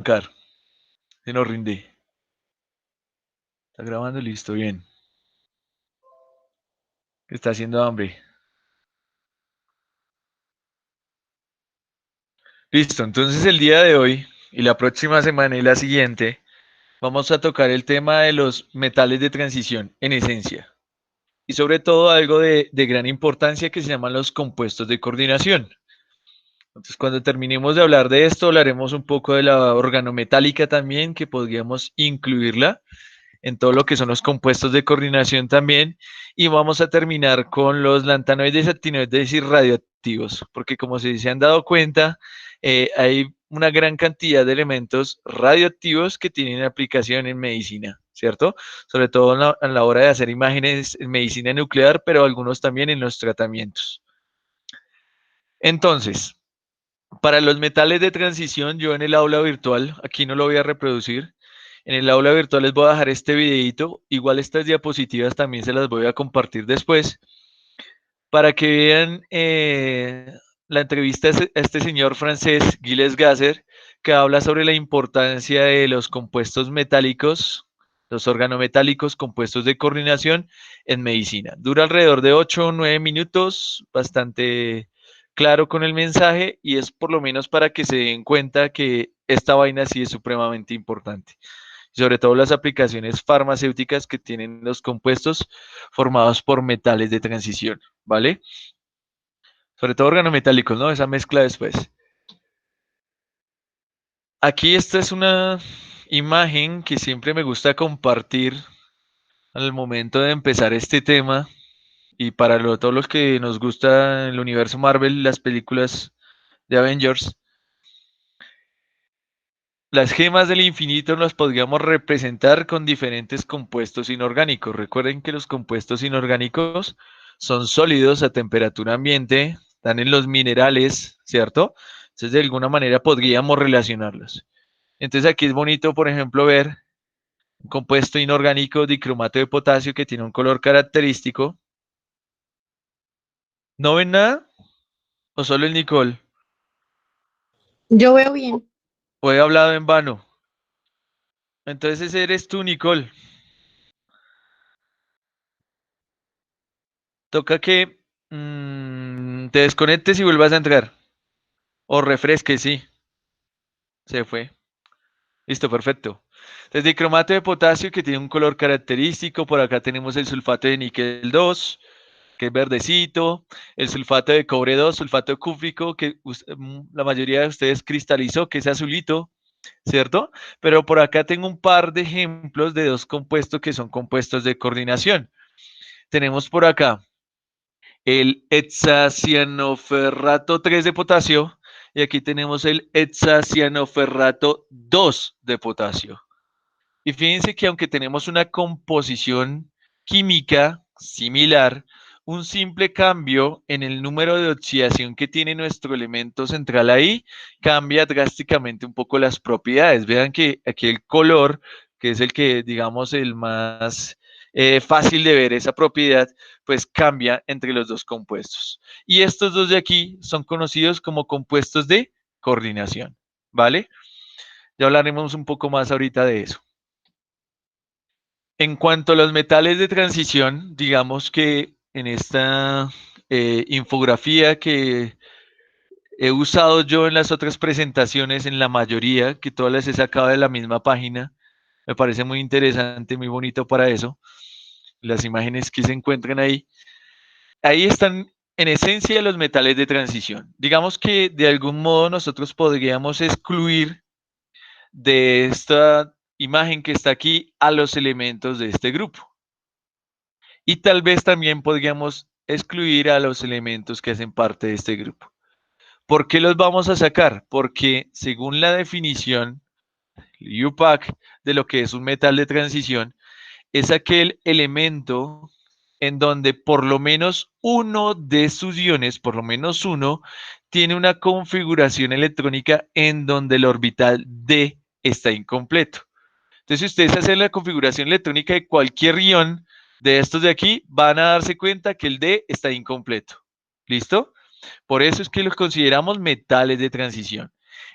Arrancar, se nos rinde. Está grabando, listo, bien. Está haciendo hambre. Listo, entonces el día de hoy y la próxima semana y la siguiente vamos a tocar el tema de los metales de transición en esencia. Y sobre todo algo de gran importancia que se llaman los compuestos de coordinación. Entonces, cuando terminemos de hablar de esto, hablaremos un poco de la organometálica también, que podríamos incluirla en todo lo que son los compuestos de coordinación también. Y vamos a terminar con los lantanoides, actinoides y radioactivos, porque como se han dado cuenta, hay una gran cantidad de elementos radioactivos que tienen aplicación en medicina, ¿cierto? Sobre todo en la hora de hacer imágenes en medicina nuclear, pero algunos también en los tratamientos. Entonces, para los metales de transición, yo en el aula virtual, aquí no lo voy a reproducir, en el aula virtual les voy a dejar este videito, igual estas diapositivas también se las voy a compartir después, para que vean la entrevista a este señor francés, Gilles Gasser, que habla sobre la importancia de los compuestos metálicos, los organometálicos, compuestos de coordinación en medicina. Dura alrededor de 8 o 9 minutos, bastante claro con el mensaje y es por lo menos para que se den cuenta que esta vaina sí es supremamente importante. Sobre todo las aplicaciones farmacéuticas que tienen los compuestos formados por metales de transición, ¿vale? Sobre todo organometálicos, ¿no? Esa mezcla después. Aquí esta es una imagen que siempre me gusta compartir al momento de empezar este tema y para todos los que nos gusta el universo Marvel, las películas de Avengers, las gemas del infinito las podríamos representar con diferentes compuestos inorgánicos. Recuerden que los compuestos inorgánicos son sólidos a temperatura ambiente, están en los minerales, ¿cierto? Entonces, de alguna manera podríamos relacionarlos. Entonces, aquí es bonito, por ejemplo, ver un compuesto inorgánico dicromato de potasio que tiene un color característico. ¿No ven nada? ¿O solo el Nicole? Yo veo bien. ¿O he hablado en vano? Entonces, ese eres tú, Nicole. Toca que te desconectes y vuelvas a entrar. O refresques, sí. Se fue. Listo, perfecto. Entonces, dicromato de potasio que tiene un color característico. Por acá tenemos el sulfato de níquel 2 que es verdecito. El sulfato de cobre 2 sulfato cúprico, que la mayoría de ustedes cristalizó, que es azulito, ¿cierto? Pero por acá tengo un par de ejemplos de dos compuestos que son compuestos de coordinación. Tenemos por acá el hexacianoferrato 3 de potasio y aquí tenemos el hexacianoferrato 2 de potasio. Y fíjense que aunque tenemos una composición química similar, un simple cambio en el número de oxidación que tiene nuestro elemento central ahí cambia drásticamente un poco las propiedades. Vean que aquí el color, que es el que digamos el más fácil de ver esa propiedad, pues cambia entre los dos compuestos. Y estos dos de aquí son conocidos como compuestos de coordinación, ¿vale? Ya hablaremos un poco más ahorita de eso. En cuanto a los metales de transición, digamos que en esta infografía que he usado yo en las otras presentaciones, en la mayoría, que todas las he sacado de la misma página, me parece muy interesante, muy bonito para eso. Las imágenes que se encuentran ahí, ahí están en esencia los metales de transición. Digamos que de algún modo nosotros podríamos excluir de esta imagen que está aquí a los elementos de este grupo. Y tal vez también podríamos excluir a los elementos que hacen parte de este grupo. ¿Por qué los vamos a sacar? Porque según la definición UPAC de lo que es un metal de transición, es aquel elemento en donde por lo menos uno de sus iones, por lo menos uno, tiene una configuración electrónica en donde el orbital D está incompleto. Entonces, si ustedes hacen la configuración electrónica de cualquier ion de estos de aquí, van a darse cuenta que el D está incompleto. ¿Listo? Por eso es que los consideramos metales de transición.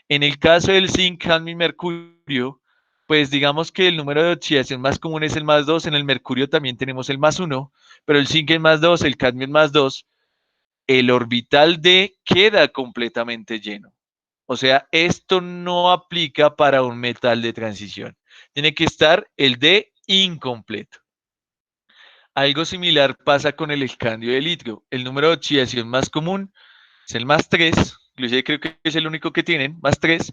En el caso del zinc, cadmio y mercurio, pues digamos que el número de oxidación más común es el más 2. En el mercurio también tenemos el más 1, pero el zinc es más 2, el cadmio es más 2. El orbital D queda completamente lleno. O sea, esto no aplica para un metal de transición. Tiene que estar el D incompleto. Algo similar pasa con el escandio de litio. El número de oxidación más común es el más 3, inclusive creo que es el único que tienen, más 3.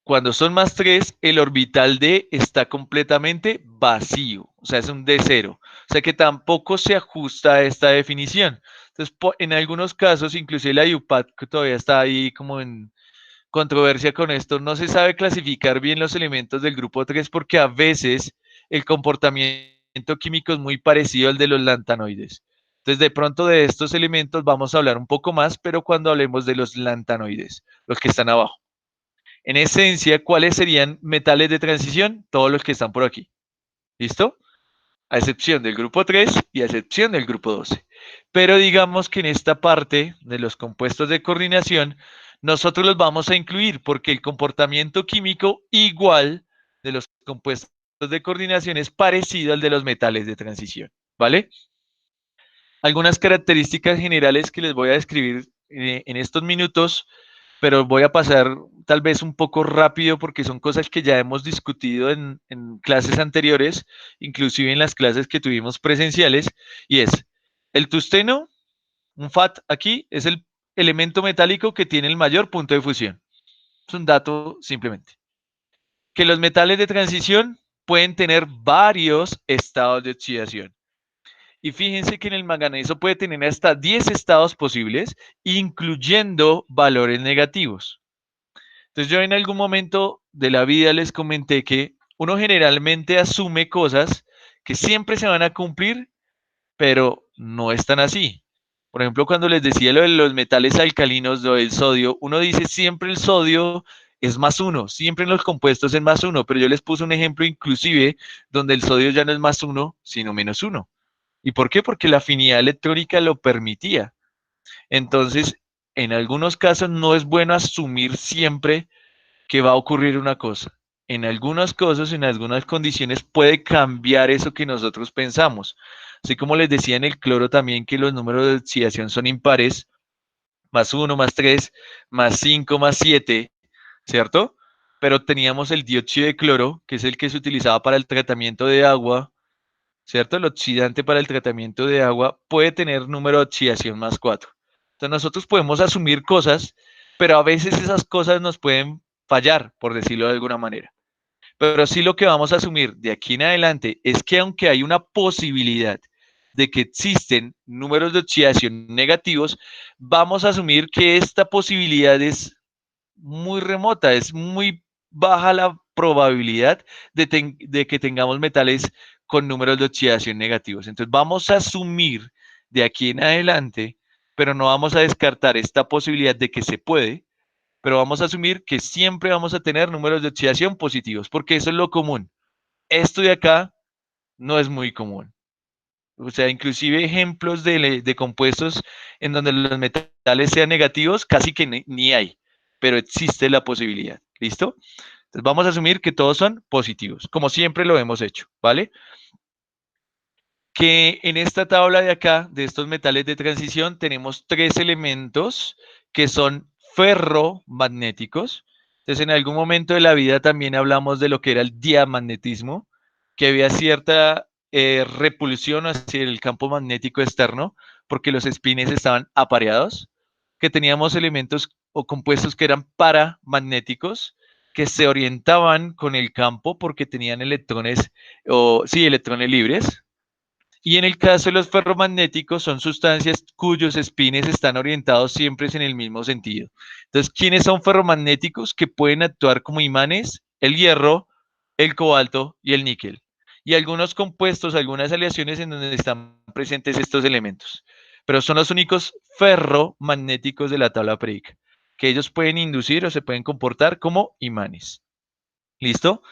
Cuando son más 3, el orbital D está completamente vacío, o sea, es un D0, o sea que tampoco se ajusta a esta definición. Entonces, en algunos casos, inclusive la IUPAC, que todavía está ahí como en controversia con esto, no se sabe clasificar bien los elementos del grupo 3 porque a veces el comportamiento químico es muy parecido al de los lantanoides. Entonces, de pronto de estos elementos vamos a hablar un poco más, pero cuando hablemos de los lantanoides, los que están abajo. En esencia, ¿cuáles serían metales de transición? Todos los que están por aquí. ¿Listo? A excepción del grupo 3 y a excepción del grupo 12. Pero digamos que en esta parte de los compuestos de coordinación, nosotros los vamos a incluir porque el comportamiento químico igual de los compuestos de coordinación es parecido al de los metales de transición. ¿Vale? Algunas características generales que les voy a describir en estos minutos, pero voy a pasar tal vez un poco rápido porque son cosas que ya hemos discutido en clases anteriores, inclusive en las clases que tuvimos presenciales, y es el tungsteno, un FAT aquí, es el elemento metálico que tiene el mayor punto de fusión. Es un dato simplemente. Que los metales de transición pueden tener varios estados de oxidación. Y fíjense que en el manganeso puede tener hasta 10 estados posibles, incluyendo valores negativos. Entonces yo en algún momento de la vida les comenté que uno generalmente asume cosas que siempre se van a cumplir, pero no están así. Por ejemplo, cuando les decía lo de los metales alcalinos, lo del sodio, uno dice siempre el sodio es más uno, siempre en los compuestos es más uno, pero yo les puse un ejemplo inclusive donde el sodio ya no es más uno, sino menos uno. ¿Y por qué? Porque la afinidad electrónica lo permitía. Entonces, en algunos casos no es bueno asumir siempre que va a ocurrir una cosa. En algunas cosas, en algunas condiciones puede cambiar eso que nosotros pensamos. Así como les decía en el cloro también que los números de oxidación son impares, más uno, más 3, más 5, más 7, ¿cierto? Pero teníamos el dióxido de cloro, que es el que se utilizaba para el tratamiento de agua, ¿cierto? El oxidante para el tratamiento de agua puede tener número de oxidación más 4. Entonces nosotros podemos asumir cosas, pero a veces esas cosas nos pueden fallar, por decirlo de alguna manera. Pero sí lo que vamos a asumir de aquí en adelante es que aunque hay una posibilidad de que existen números de oxidación negativos, vamos a asumir que esta posibilidad es muy remota, es muy baja la probabilidad de que tengamos metales con números de oxidación negativos. Entonces vamos a asumir de aquí en adelante, pero no vamos a descartar esta posibilidad de que se puede, pero vamos a asumir que siempre vamos a tener números de oxidación positivos, porque eso es lo común. Esto de acá no es muy común. O sea, inclusive ejemplos de compuestos en donde los metales sean negativos, casi que ni hay, pero existe la posibilidad. ¿Listo? Entonces vamos a asumir que todos son positivos, como siempre lo hemos hecho, ¿vale? Que en esta tabla de acá, de estos metales de transición, tenemos tres elementos que son ferromagnéticos. Entonces, en algún momento de la vida también hablamos de lo que era el diamagnetismo, que había cierta repulsión hacia el campo magnético externo, porque los espines estaban apareados, que teníamos elementos o compuestos que eran paramagnéticos, que se orientaban con el campo porque tenían electrones, o sí, electrones libres, y en el caso de los ferromagnéticos, son sustancias cuyos espines están orientados siempre en el mismo sentido. Entonces, ¿quiénes son ferromagnéticos que pueden actuar como imanes? El hierro, el cobalto y el níquel. Y algunos compuestos, algunas aleaciones en donde están presentes estos elementos. Pero son los únicos ferromagnéticos de la tabla periódica, que ellos pueden inducir o se pueden comportar como imanes. ¿Listo?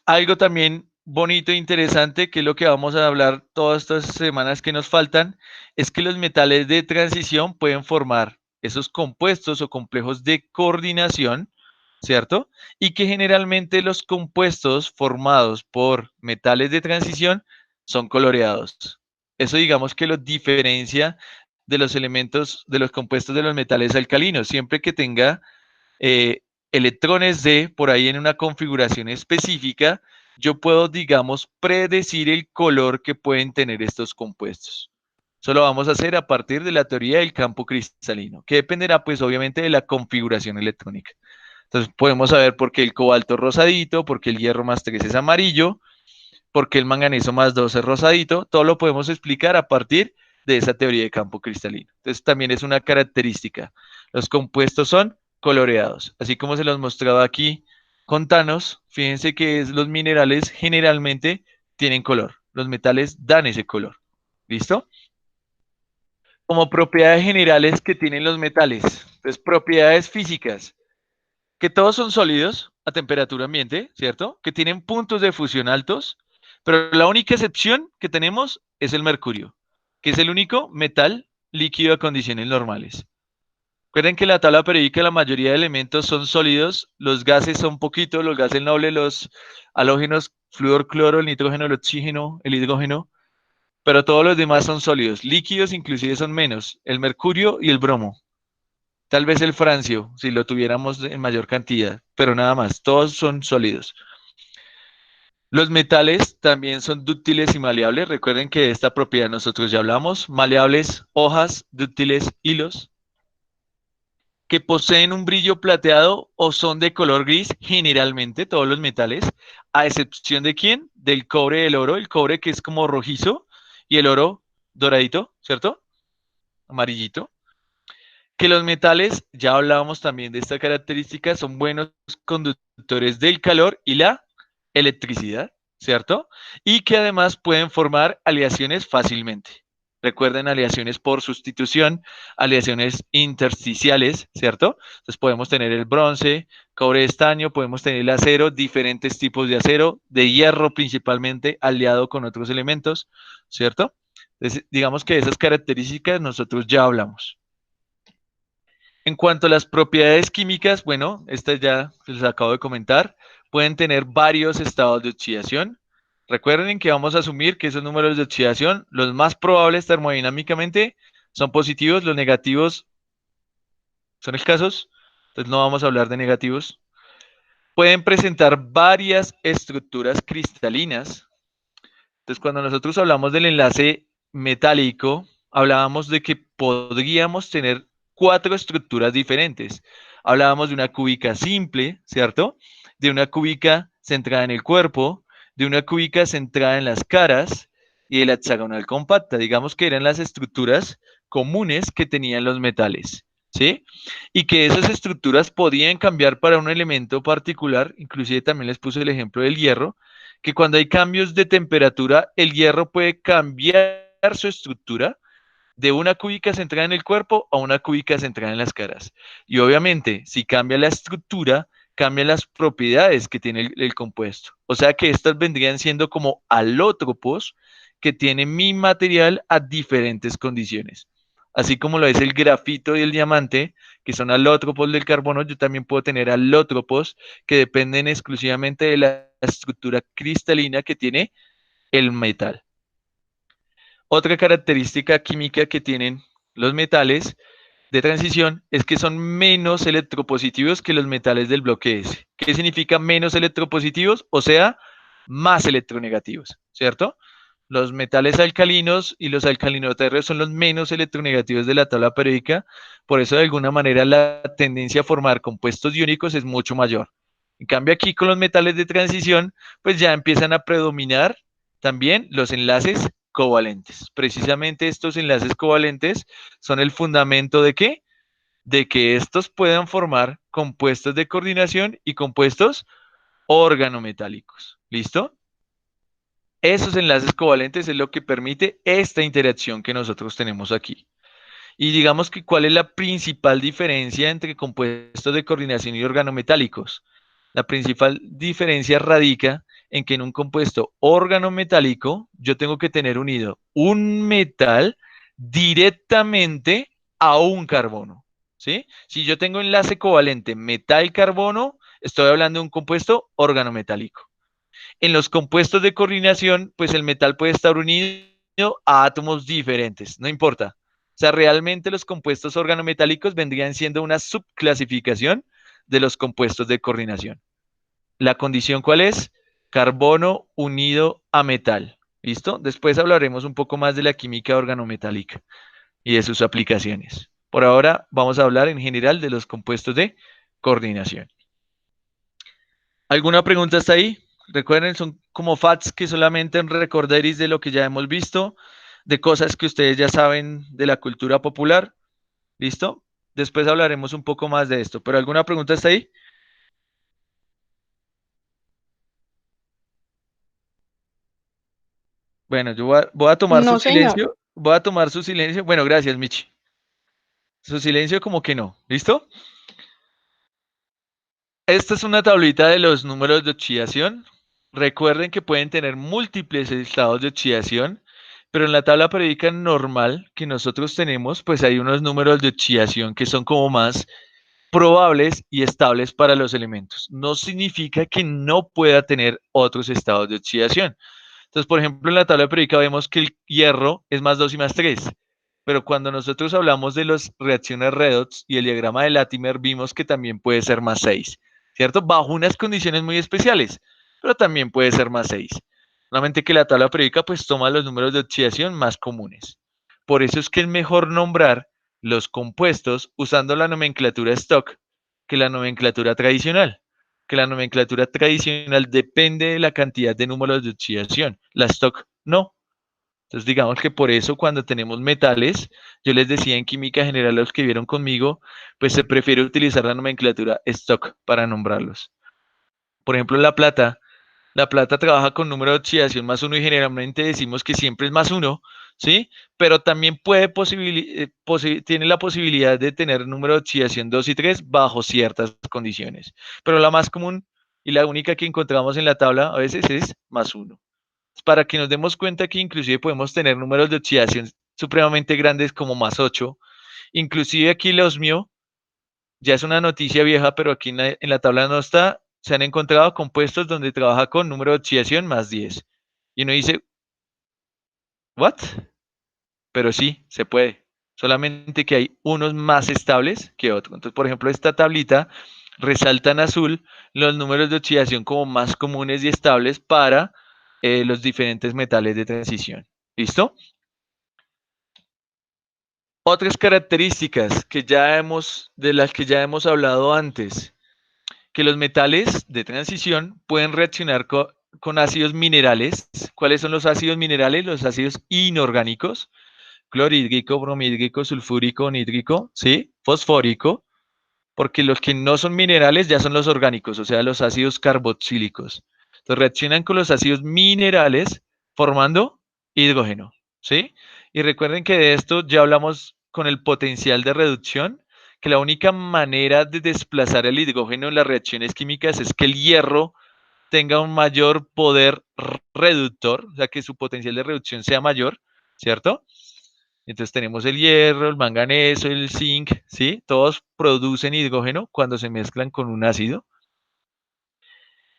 Algo también bonito e interesante, que es lo que vamos a hablar todas estas semanas que nos faltan, es que los metales de transición pueden formar esos compuestos o complejos de coordinación, ¿cierto? Y que generalmente los compuestos formados por metales de transición son coloreados. Eso digamos que los diferencia de los elementos, de los compuestos de los metales alcalinos, siempre que tenga eh, electrones de por ahí en una configuración específica, yo puedo, digamos, predecir el color que pueden tener estos compuestos. Eso lo vamos a hacer a partir de la teoría del campo cristalino, que dependerá pues obviamente de la configuración electrónica. Entonces podemos saber por qué el cobalto es rosadito, por qué el hierro más 3 es amarillo, por qué el manganeso más 2 es rosadito. Todo lo podemos explicar a partir de esa teoría de campo cristalino. Entonces también es una característica. Los compuestos son coloreados, así como se los mostraba aquí con Thanos. Fíjense que los minerales generalmente tienen color. Los metales dan ese color. ¿Listo? Como propiedades generales que tienen los metales. Entonces, propiedades físicas, que todos son sólidos a temperatura ambiente, ¿cierto? Que tienen puntos de fusión altos, pero la única excepción que tenemos es el mercurio, que es el único metal líquido a condiciones normales. Recuerden que en la tabla periódica la mayoría de elementos son sólidos, los gases son poquitos, los gases nobles, los halógenos, flúor, cloro, el nitrógeno, el oxígeno, el hidrógeno, pero todos los demás son sólidos. Líquidos inclusive son menos, el mercurio y el bromo. Tal vez el francio, si lo tuviéramos en mayor cantidad, pero nada más, todos son sólidos. Los metales también son dúctiles y maleables. Recuerden que de esta propiedad nosotros ya hablamos. Maleables, hojas, dúctiles, hilos, que poseen un brillo plateado o son de color gris, generalmente todos los metales, a excepción de quién, del cobre y el oro. El cobre que es como rojizo y el oro doradito, ¿cierto? Amarillito. Que los metales, ya hablábamos también de esta característica, son buenos conductores del calor y la electricidad, ¿cierto? Y que además pueden formar aleaciones fácilmente. Recuerden aleaciones por sustitución, aleaciones intersticiales, ¿cierto? Entonces podemos tener el bronce, cobre de estaño, podemos tener el acero, diferentes tipos de acero, de hierro principalmente, aliado con otros elementos, ¿cierto? Entonces, digamos que de esas características nosotros ya hablamos. En cuanto a las propiedades químicas, bueno, estas ya les acabo de comentar, pueden tener varios estados de oxidación. Recuerden que vamos a asumir que esos números de oxidación, los más probables termodinámicamente, son positivos, los negativos son escasos, entonces no vamos a hablar de negativos. Pueden presentar varias estructuras cristalinas. Entonces, cuando nosotros hablamos del enlace metálico, hablábamos de que podríamos tener cuatro estructuras diferentes. Hablábamos de una cúbica simple, ¿cierto? De una cúbica centrada en el cuerpo, de una cúbica centrada en las caras y de la hexagonal compacta. Digamos que eran las estructuras comunes que tenían los metales, ¿sí? Y que esas estructuras podían cambiar para un elemento particular. Inclusive también les puse el ejemplo del hierro, que cuando hay cambios de temperatura, el hierro puede cambiar su estructura de una cúbica centrada en el cuerpo a una cúbica centrada en las caras. Y obviamente, si cambia la estructura, cambian las propiedades que tiene el compuesto. O sea que estas vendrían siendo como alótropos que tienen mi material a diferentes condiciones. Así como lo es el grafito y el diamante, que son alótropos del carbono, yo también puedo tener alótropos que dependen exclusivamente de la estructura cristalina que tiene el metal. Otra característica química que tienen los metales de transición es que son menos electropositivos que los metales del bloque S. ¿Qué significa menos electropositivos? O sea, más electronegativos, ¿cierto? Los metales alcalinos y los alcalinoterros son los menos electronegativos de la tabla periódica, por eso de alguna manera la tendencia a formar compuestos iónicos es mucho mayor. En cambio aquí con los metales de transición, pues ya empiezan a predominar también los enlaces covalentes. Precisamente estos enlaces covalentes son el fundamento de qué? De que estos puedan formar compuestos de coordinación y compuestos organometálicos. ¿Listo? Esos enlaces covalentes es lo que permite esta interacción que nosotros tenemos aquí. Y digamos que cuál es la principal diferencia entre compuestos de coordinación y organometálicos. La principal diferencia radica en que en un compuesto organometálico yo tengo que tener unido un metal directamente a un carbono, ¿sí? Si yo tengo enlace covalente metal-carbono, estoy hablando de un compuesto organometálico. En los compuestos de coordinación, pues el metal puede estar unido a átomos diferentes, no importa. O sea, realmente los compuestos organometálicos vendrían siendo una subclasificación de los compuestos de coordinación. ¿La condición cuál es? Carbono unido a metal. ¿Listo? Después hablaremos un poco más de la química organometálica y de sus aplicaciones. Por ahora vamos a hablar en general de los compuestos de coordinación. ¿Alguna pregunta hasta ahí? Recuerden, son como facts que solamente recordaréis de lo que ya hemos visto, de cosas que ustedes ya saben de la cultura popular. ¿Listo? Después hablaremos un poco más de esto. ¿Pero alguna pregunta hasta ahí? Bueno, yo voy a tomar su No, señor. silencio. Voy a tomar su silencio. Bueno, gracias, Michi. Su silencio como que no. ¿Listo? Esta es una tablita de los números de oxidación. Recuerden que pueden tener múltiples estados de oxidación, pero en la tabla periódica normal que nosotros tenemos, pues hay unos números de oxidación que son como más probables y estables para los elementos. No significa que no pueda tener otros estados de oxidación. Entonces, por ejemplo, en la tabla periódica vemos que el hierro es más 2 y más 3, pero cuando nosotros hablamos de las reacciones redox y el diagrama de Latimer, vimos que también puede ser más 6, ¿cierto? Bajo unas condiciones muy especiales, pero también puede ser más 6. Solamente que la tabla periódica pues toma los números de oxidación más comunes. Por eso es que es mejor nombrar los compuestos usando la nomenclatura stock que la nomenclatura tradicional, que la nomenclatura tradicional depende de la cantidad de números de oxidación, la stock no. Entonces digamos que por eso cuando tenemos metales, yo les decía en química general a los que vieron conmigo, pues se prefiere utilizar la nomenclatura stock para nombrarlos. Por ejemplo, la plata trabaja con número de oxidación más uno y generalmente decimos que siempre es más uno, ¿sí? Pero también tiene la posibilidad de tener número de oxidación 2 y 3 bajo ciertas condiciones. Pero la más común y la única que encontramos en la tabla a veces es más uno. Para que nos demos cuenta que inclusive podemos tener números de oxidación supremamente grandes como más 8. Inclusive aquí el osmio ya es una noticia vieja, pero aquí en la tabla no está. Se han encontrado compuestos donde trabaja con número de oxidación más 10. Y uno dice, ¿what? Pero sí, se puede. Solamente que hay unos más estables que otros. Entonces, por ejemplo, esta tablita resalta en azul los números de oxidación como más comunes y estables para los diferentes metales de transición. ¿Listo? Otras características de las que ya hemos hablado antes, que los metales de transición pueden reaccionar con ácidos minerales. ¿Cuáles son los ácidos minerales? Los ácidos inorgánicos, clorhídrico, bromhídrico, sulfúrico, nítrico, ¿sí? Fosfórico, porque los que no son minerales ya son los orgánicos, o sea, los ácidos carboxílicos. Entonces reaccionan con los ácidos minerales formando hidrógeno, ¿sí? Y recuerden que de esto ya hablamos con el potencial de reducción, que la única manera de desplazar el hidrógeno en las reacciones químicas es que el hierro tenga un mayor poder reductor, o sea, que su potencial de reducción sea mayor, ¿cierto? Entonces tenemos el hierro, el manganeso, el zinc, ¿sí? Todos producen hidrógeno cuando se mezclan con un ácido,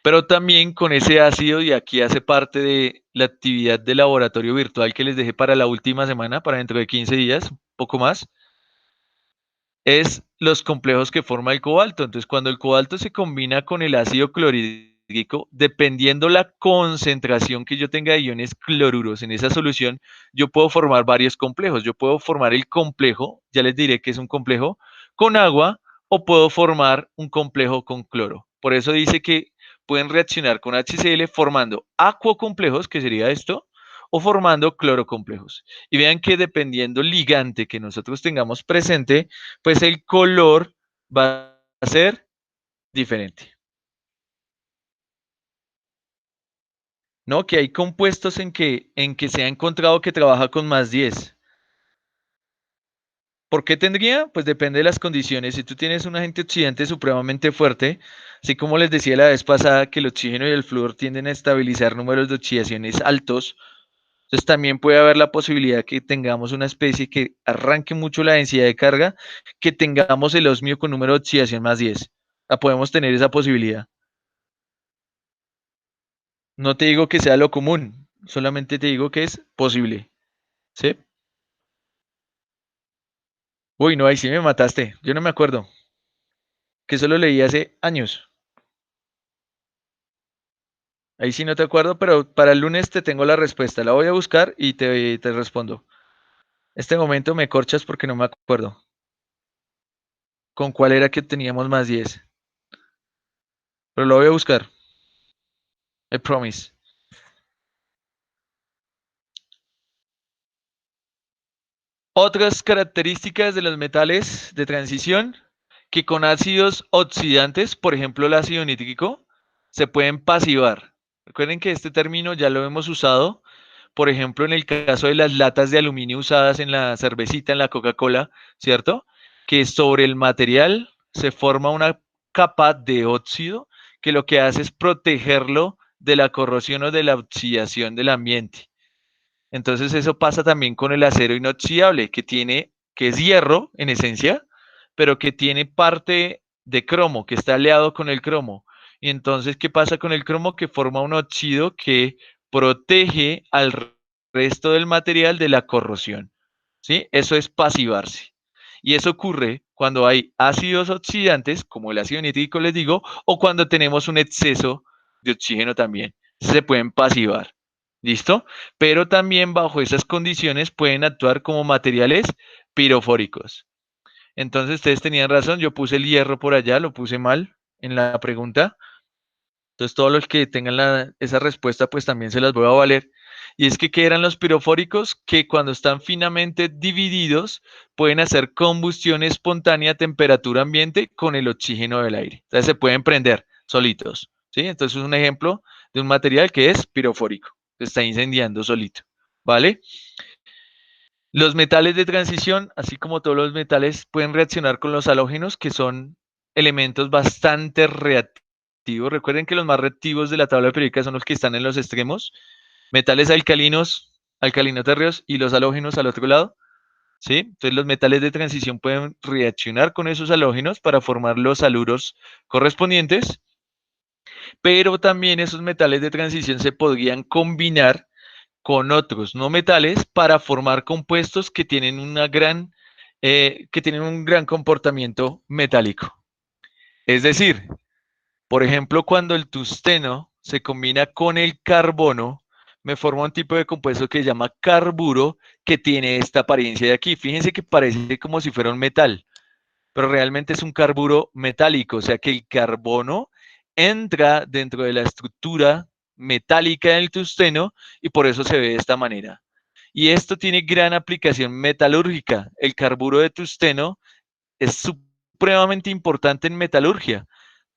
pero también con ese ácido, y aquí hace parte de la actividad de laboratorio virtual que les dejé para la última semana, para dentro de 15 días, un poco más, es los complejos que forma el cobalto. Entonces, cuando el cobalto se combina con el ácido clorhídrico, dependiendo la concentración que yo tenga de iones cloruros en esa solución, yo puedo formar varios complejos. Yo puedo formar el complejo, ya les diré que es un complejo, con agua o puedo formar un complejo con cloro. Por eso dice que pueden reaccionar con HCl formando acuocomplejos, que sería esto, o formando clorocomplejos. Y vean que dependiendo el ligante que nosotros tengamos presente, pues el color va a ser diferente. ¿No? Que hay compuestos en que se ha encontrado que trabaja con más 10. ¿Por qué tendría? Pues depende de las condiciones. Si tú tienes un agente oxidante supremamente fuerte, así como les decía la vez pasada que el oxígeno y el flúor tienden a estabilizar números de oxidaciones altos, Entonces también puede haber la posibilidad que tengamos una especie que arranque mucho la densidad de carga, que tengamos el osmio con número de oxidación más 10. Podemos tener esa posibilidad. No te digo que sea lo común, solamente te digo que es posible. ¿Sí? Uy, no, ahí sí me mataste. Yo no me acuerdo. Que eso lo leí hace años. Ahí sí no te acuerdo, pero para el lunes te tengo la respuesta. La voy a buscar y te respondo. Este momento me corchas porque no me acuerdo. ¿Con cuál era que teníamos más 10? Pero lo voy a buscar. I promise. Otras características de los metales de transición que con ácidos oxidantes, por ejemplo el ácido nítrico, se pueden pasivar. Recuerden que este término ya lo hemos usado, por ejemplo, en el caso de las latas de aluminio usadas en la cervecita, en la Coca-Cola, ¿cierto? Que sobre el material se forma una capa de óxido que lo que hace es protegerlo de la corrosión o de la oxidación del ambiente. Entonces eso pasa también con el acero inoxidable, que es hierro en esencia, pero que tiene parte de cromo, que está aliado con el cromo. Y entonces, ¿qué pasa con el cromo? Que forma un óxido que protege al resto del material de la corrosión. ¿Sí? Eso es pasivarse. Y eso ocurre cuando hay ácidos oxidantes, como el ácido nítrico, les digo, o cuando tenemos un exceso de oxígeno también. Se pueden pasivar. ¿Listo? Pero también bajo esas condiciones pueden actuar como materiales pirofóricos. Entonces ustedes tenían razón, yo puse el hierro por allá, lo puse mal en la pregunta. Entonces todos los que tengan esa respuesta pues también se las voy a valer. Y es que, ¿qué eran los pirofóricos? Que cuando están finamente divididos pueden hacer combustión espontánea a temperatura ambiente con el oxígeno del aire. Entonces se pueden prender solitos. ¿Sí? Entonces es un ejemplo de un material que es pirofórico. Se está incendiando solito. ¿Vale? Los metales de transición, así como todos los metales, pueden reaccionar con los halógenos, que son elementos bastante reactivos. Recuerden que los más reactivos de la tabla periódica son los que están en los extremos. Metales alcalinos, alcalinoterrios y los halógenos al otro lado. ¿Sí? Entonces los metales de transición pueden reaccionar con esos halógenos para formar los haluros correspondientes, pero también esos metales de transición se podrían combinar con otros no metales para formar compuestos que tienen un gran comportamiento metálico. Es decir, por ejemplo, cuando el tungsteno se combina con el carbono, me forma un tipo de compuesto que se llama carburo, que tiene esta apariencia de aquí. Fíjense que parece como si fuera un metal, pero realmente es un carburo metálico, o sea que el carbono entra dentro de la estructura metálica del tungsteno y por eso se ve de esta manera. Y esto tiene gran aplicación metalúrgica. El carburo de tungsteno es supremamente importante en metalurgia,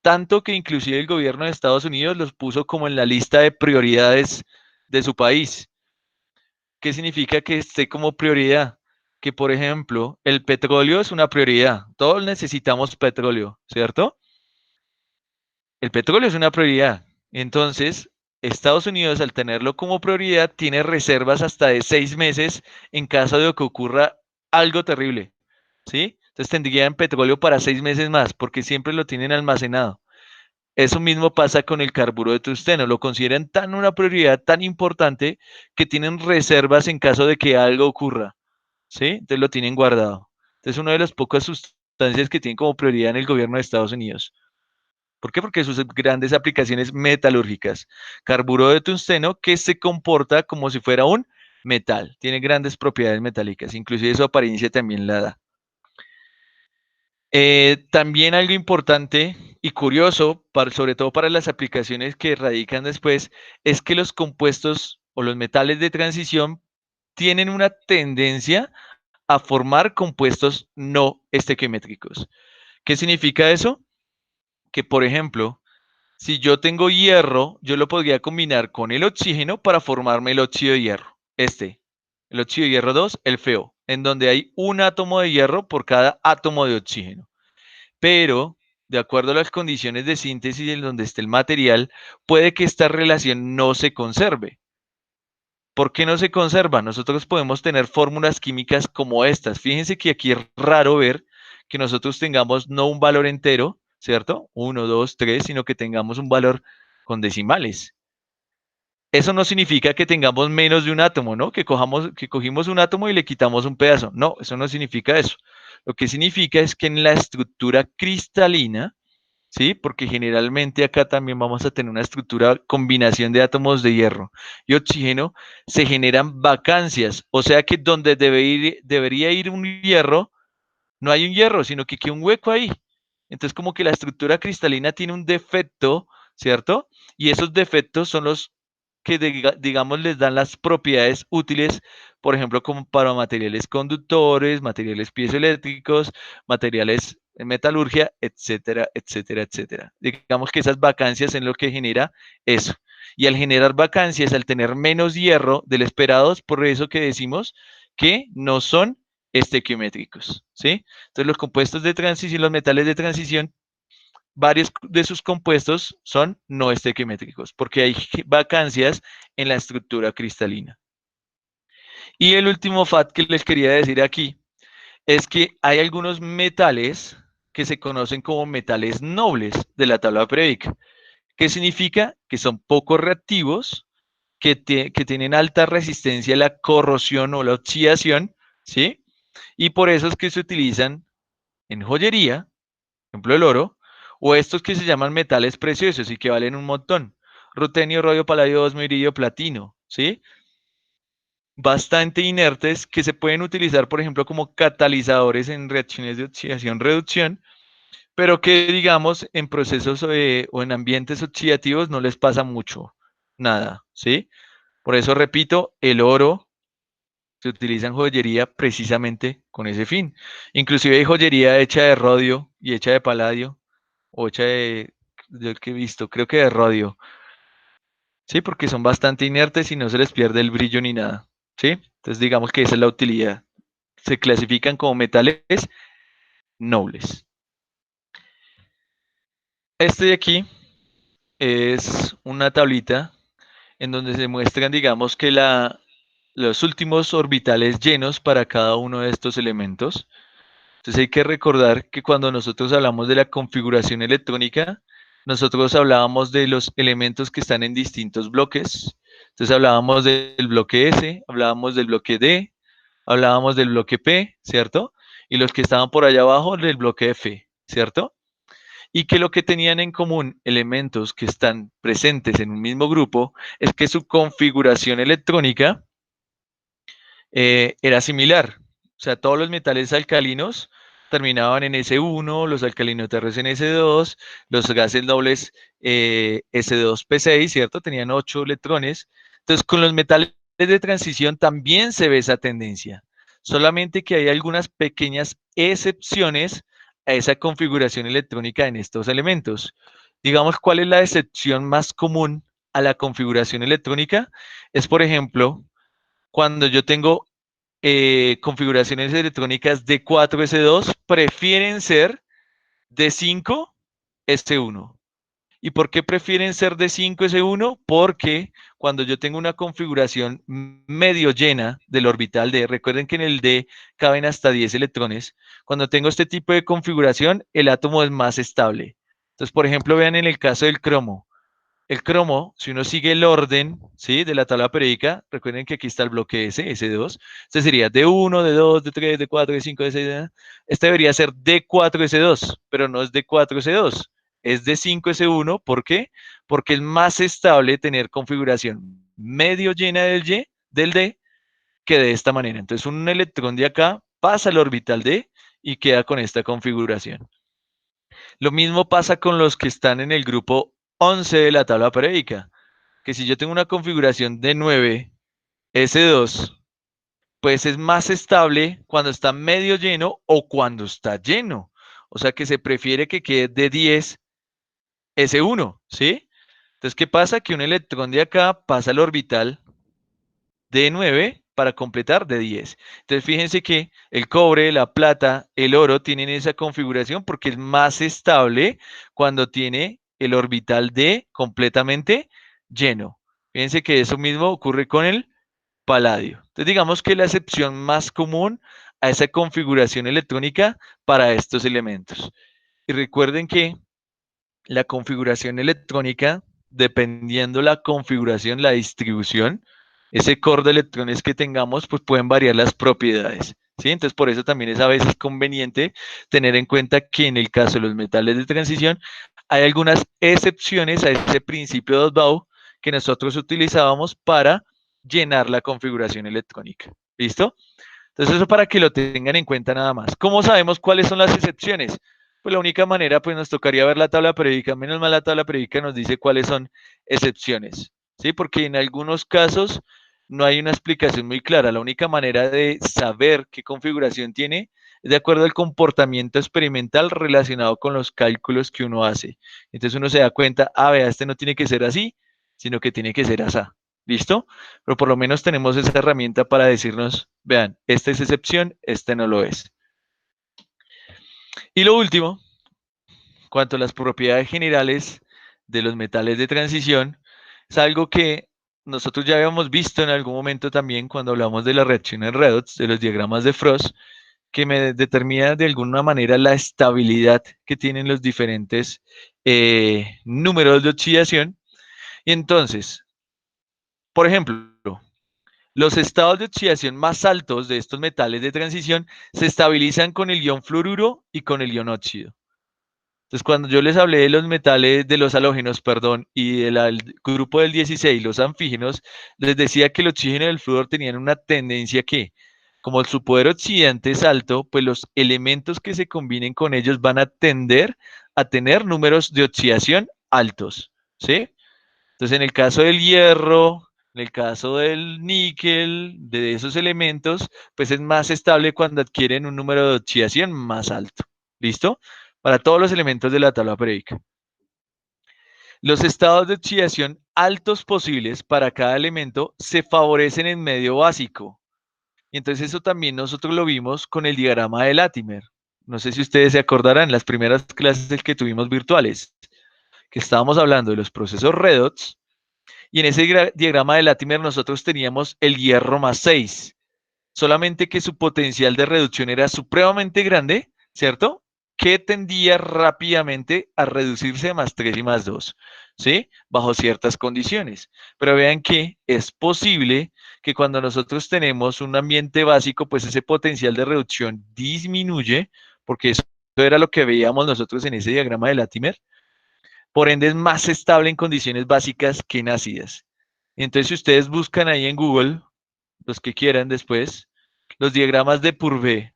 tanto que inclusive el gobierno de Estados Unidos los puso como en la lista de prioridades de su país. ¿Qué significa que esté como prioridad? Que, por ejemplo, el petróleo es una prioridad. Todos necesitamos petróleo, ¿cierto? El petróleo es una prioridad. Entonces, Estados Unidos, al tenerlo como prioridad, tiene reservas hasta de 6 meses en caso de que ocurra algo terrible, ¿sí? Entonces tendrían petróleo para 6 meses más, porque siempre lo tienen almacenado. Eso mismo pasa con el carburo de tungsteno. Lo consideran tan una prioridad tan importante que tienen reservas en caso de que algo ocurra, ¿sí? Entonces lo tienen guardado. Entonces, una de las pocas sustancias que tienen como prioridad en el gobierno de Estados Unidos. ¿Por qué? Porque sus grandes aplicaciones metalúrgicas. Carburo de tungsteno que se comporta como si fuera un metal. Tiene grandes propiedades metálicas, inclusive su apariencia también la da. También algo importante y curioso, sobre todo para las aplicaciones que radican después, es que los compuestos o los metales de transición tienen una tendencia a formar compuestos no estequiométricos. ¿Qué significa eso? Que, por ejemplo, si yo tengo hierro, yo lo podría combinar con el oxígeno para formarme el óxido de hierro. El óxido de hierro 2, el FeO, en donde hay un átomo de hierro por cada átomo de oxígeno. Pero, de acuerdo a las condiciones de síntesis en donde esté el material, puede que esta relación no se conserve. ¿Por qué no se conserva? Nosotros podemos tener fórmulas químicas como estas. Fíjense que aquí es raro ver que nosotros tengamos no un valor entero, ¿cierto? 1, 2, 3, sino que tengamos un valor con decimales. Eso no significa que tengamos menos de un átomo, ¿no? Que cogimos un átomo y le quitamos un pedazo. No, eso no significa eso. Lo que significa es que en la estructura cristalina, ¿sí? Porque generalmente acá también vamos a tener una estructura, combinación de átomos de hierro y oxígeno, se generan vacancias. O sea que donde debería ir un hierro, no hay un hierro, sino que queda un hueco ahí. Entonces como que la estructura cristalina tiene un defecto, ¿cierto? Y esos defectos son los que digamos les dan las propiedades útiles, por ejemplo, como para materiales conductores, materiales piezoeléctricos, materiales en metalurgia, etcétera, etcétera, etcétera. Digamos que esas vacancias es lo que genera eso. Y al generar vacancias, al tener menos hierro del esperado, es por eso que decimos que no son estequiométricos, ¿sí? Entonces los compuestos de transición, los metales de transición, varios de sus compuestos son no estequiométricos, porque hay vacancias en la estructura cristalina. Y el último fact que les quería decir aquí es que hay algunos metales que se conocen como metales nobles de la tabla periódica. ¿Qué significa? Que son poco reactivos, que tienen alta resistencia a la corrosión o la oxidación, ¿sí? Y por eso es que se utilizan en joyería, por ejemplo el oro, o estos que se llaman metales preciosos y que valen un montón. Rutenio, rodio, paladio, osmio, iridio, platino, ¿sí? Bastante inertes que se pueden utilizar, por ejemplo, como catalizadores en reacciones de oxidación-reducción, pero que, digamos, en procesos o en ambientes oxidativos no les pasa mucho, nada, ¿sí? Por eso, repito, el oro se utiliza en joyería precisamente con ese fin. Inclusive hay joyería hecha de rodio y hecha de paladio, o hecha de, yo que he visto, creo que de rodio, ¿sí? Porque son bastante inertes y no se les pierde el brillo ni nada, ¿sí? Entonces digamos que esa es la utilidad. Se clasifican como metales nobles. Este de aquí es una tablita en donde se muestran, digamos, que los últimos orbitales llenos para cada uno de estos elementos. Entonces hay que recordar que cuando nosotros hablamos de la configuración electrónica, nosotros hablábamos de los elementos que están en distintos bloques. Entonces hablábamos del bloque S, hablábamos del bloque D, hablábamos del bloque P, ¿cierto? Y los que estaban por allá abajo del bloque F, ¿cierto? Y que lo que tenían en común elementos que están presentes en un mismo grupo es que su configuración electrónica era similar. O sea, todos los metales alcalinos terminaban en S1, los alcalinoterros en S2, los gases nobles S2P6, ¿cierto? Tenían 8 electrones. Entonces, con los metales de transición también se ve esa tendencia. Solamente que hay algunas pequeñas excepciones a esa configuración electrónica en estos elementos. Digamos, ¿cuál es la excepción más común a la configuración electrónica? Es, por ejemplo, cuando yo tengo configuraciones electrónicas de 4S2 prefieren ser de 5S1. ¿Y por qué prefieren ser de 5S1? Porque cuando yo tengo una configuración medio llena del orbital D, recuerden que en el D caben hasta 10 electrones, cuando tengo este tipo de configuración, el átomo es más estable. Entonces, por ejemplo, vean en el caso del cromo, el cromo, si uno sigue el orden, ¿sí? De la tabla periódica, recuerden que aquí está el bloque S, S2, este sería D1, D2, D3, D4, D5, D6, este debería ser D4S2, pero no es D4S2, es D5S1, ¿por qué? Porque es más estable tener configuración medio llena del D, que de esta manera. Entonces un electrón de acá pasa al orbital D y queda con esta configuración. Lo mismo pasa con los que están en el grupo 11 de la tabla periódica, que si yo tengo una configuración de 9S2, pues es más estable cuando está medio lleno o cuando está lleno. O sea que se prefiere que quede de 10S1, ¿sí? Entonces, ¿qué pasa? Que un electrón de acá pasa al orbital de 9 para completar de 10. Entonces, fíjense que el cobre, la plata, el oro tienen esa configuración porque es más estable cuando tiene el orbital D completamente lleno. Fíjense que eso mismo ocurre con el paladio. Entonces digamos que la excepción más común a esa configuración electrónica para estos elementos. Y recuerden que la configuración electrónica, dependiendo la configuración, la distribución, ese core de electrones que tengamos, pues pueden variar las propiedades. ¿Sí? Entonces, por eso también es a veces conveniente tener en cuenta que en el caso de los metales de transición, hay algunas excepciones a ese principio de Ausbau que nosotros utilizábamos para llenar la configuración electrónica. ¿Listo? Entonces, eso para que lo tengan en cuenta nada más. ¿Cómo sabemos cuáles son las excepciones? Pues la única manera, pues nos tocaría ver la tabla periódica. Menos mal la tabla periódica nos dice cuáles son excepciones, ¿sí? Porque en algunos casos no hay una explicación muy clara. La única manera de saber qué configuración tiene es de acuerdo al comportamiento experimental relacionado con los cálculos que uno hace. Entonces uno se da cuenta, vea, este no tiene que ser así, sino que tiene que ser así. ¿Listo? Pero por lo menos tenemos esa herramienta para decirnos, vean, esta es excepción, este no lo es. Y lo último, cuanto a las propiedades generales de los metales de transición, es algo que nosotros ya habíamos visto en algún momento también cuando hablamos de las reacciones redox, de los diagramas de Frost, que me determina de alguna manera la estabilidad que tienen los diferentes números de oxidación. Y entonces, por ejemplo, los estados de oxidación más altos de estos metales de transición se estabilizan con el ion fluoruro y con el ion óxido. Entonces, cuando yo les hablé de los metales, de los halógenos, perdón, y del grupo del 16, los anfígenos, les decía que el oxígeno y el flúor tenían una tendencia que, como su poder oxidante es alto, pues los elementos que se combinen con ellos van a tender a tener números de oxidación altos, ¿sí? Entonces, en el caso del hierro, en el caso del níquel, de esos elementos, pues es más estable cuando adquieren un número de oxidación más alto. ¿Listo? Para todos los elementos de la tabla periódica. Los estados de oxidación altos posibles para cada elemento se favorecen en medio básico. Y entonces eso también nosotros lo vimos con el diagrama de Latimer. No sé si ustedes se acordarán, las primeras clases que tuvimos virtuales, que estábamos hablando de los procesos redox. Y en ese diagrama de Latimer nosotros teníamos el hierro más 6, solamente que su potencial de reducción era supremamente grande, ¿cierto? Que tendía rápidamente a reducirse a más 3 y más 2, ¿sí? Bajo ciertas condiciones. Pero vean que es posible que cuando nosotros tenemos un ambiente básico, pues ese potencial de reducción disminuye, porque eso era lo que veíamos nosotros en ese diagrama de Latimer. Por ende, es más estable en condiciones básicas que en ácidas. Entonces, si ustedes buscan ahí en Google, los que quieran después, los diagramas de Purvé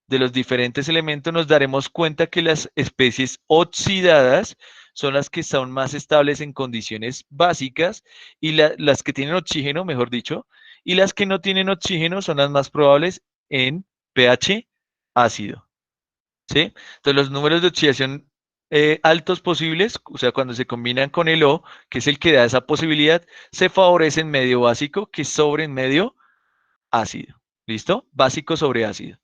de los diferentes elementos, nos daremos cuenta que las especies oxidadas son las que son más estables en condiciones básicas y las que tienen oxígeno, mejor dicho, y las que no tienen oxígeno son las más probables en pH ácido. ¿Sí? Entonces, los números de oxidación altos posibles, o sea, cuando se combinan con el O, que es el que da esa posibilidad, se favorece en medio básico que sobre en medio ácido. ¿Listo? Básico sobre ácido.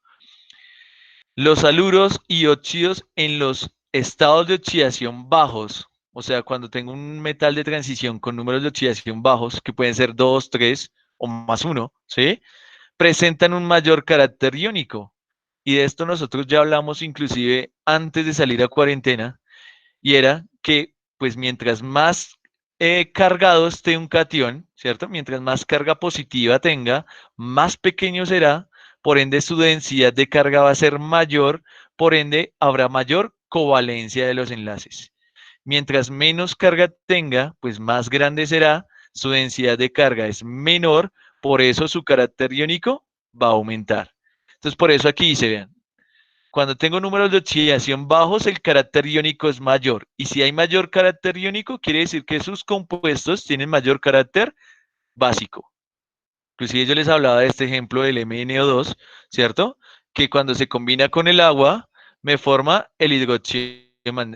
Los haluros y óxidos en los estados de oxidación bajos, o sea, cuando tengo un metal de transición con números de oxidación bajos, que pueden ser 2, 3 o más 1, ¿sí? Presentan un mayor carácter iónico. Y de esto nosotros ya hablamos inclusive antes de salir a cuarentena, y era que pues mientras más cargado esté un catión, ¿cierto? Mientras más carga positiva tenga, más pequeño será, por ende su densidad de carga va a ser mayor, por ende habrá mayor covalencia de los enlaces. Mientras menos carga tenga, pues más grande será, su densidad de carga es menor, por eso su carácter iónico va a aumentar. Entonces, por eso aquí se vean, cuando tengo números de oxidación bajos, el carácter iónico es mayor. Y si hay mayor carácter iónico, quiere decir que sus compuestos tienen mayor carácter básico. Inclusive yo les hablaba de este ejemplo del MnO2, ¿cierto? Que cuando se combina con el agua, me forma el hidróxido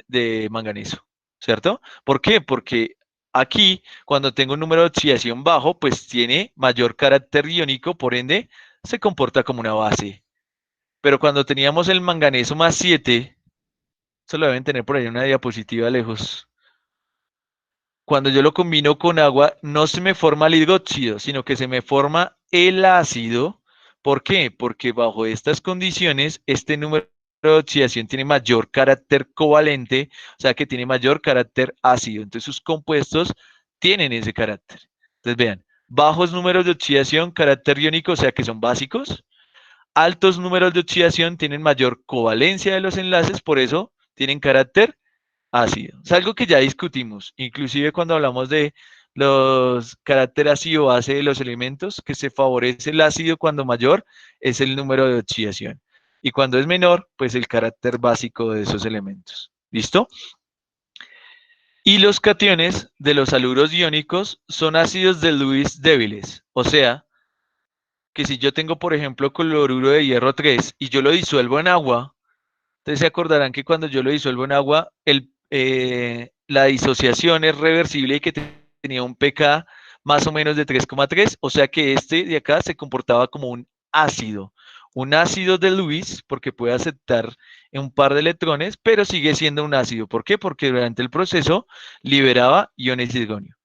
de manganeso, ¿cierto? ¿Por qué? Porque aquí, cuando tengo un número de oxidación bajo, pues tiene mayor carácter iónico, por ende, se comporta como una base. Pero cuando teníamos el manganeso más 7, eso lo deben tener por ahí una diapositiva lejos. cuando yo lo combino con agua, no se me forma el hidróxido, sino que se me forma el ácido. ¿Por qué? Porque bajo estas condiciones, este número de oxidación tiene mayor carácter covalente, o sea que tiene mayor carácter ácido. Entonces sus compuestos tienen ese carácter. Entonces vean, bajos números de oxidación, carácter iónico, o sea que son básicos. Altos números de oxidación tienen mayor covalencia de los enlaces, por eso tienen carácter ácido. Es algo que ya discutimos, inclusive cuando hablamos de los carácter ácido base de los elementos, que se favorece el ácido cuando mayor es el número de oxidación. Y cuando es menor, pues el carácter básico de esos elementos. ¿Listo? Y los cationes de los haluros iónicos son ácidos de Lewis débiles. O sea, que si yo tengo, por ejemplo, cloruro de hierro 3 y yo lo disuelvo en agua, entonces se acordarán que cuando yo lo disuelvo en agua, la disociación es reversible y que tenía un pK más o menos de 3,3, o sea que este de acá se comportaba como un ácido de Lewis, porque puede aceptar un par de electrones, pero sigue siendo un ácido. ¿Por qué? Porque durante el proceso liberaba iones de hidrógeno.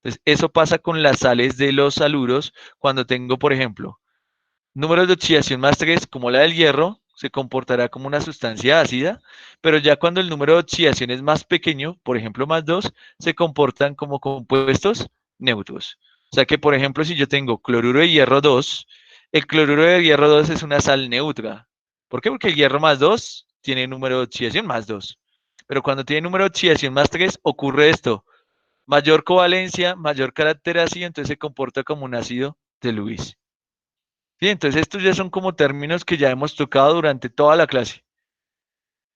Entonces, eso pasa con las sales de los haluros cuando tengo, por ejemplo, números de oxidación más 3, como la del hierro, se comportará como una sustancia ácida, pero ya cuando el número de oxidación es más pequeño, por ejemplo más 2, se comportan como compuestos neutros. O sea que, por ejemplo, si yo tengo cloruro de hierro 2, el cloruro de hierro 2 es una sal neutra. ¿Por qué? Porque el hierro más 2 tiene número de oxidación más 2. Pero cuando tiene número de oxidación más 3, ocurre esto. Mayor covalencia, mayor carácter ácido, entonces se comporta como un ácido de Lewis. Sí, entonces estos ya son como términos que ya hemos tocado durante toda la clase,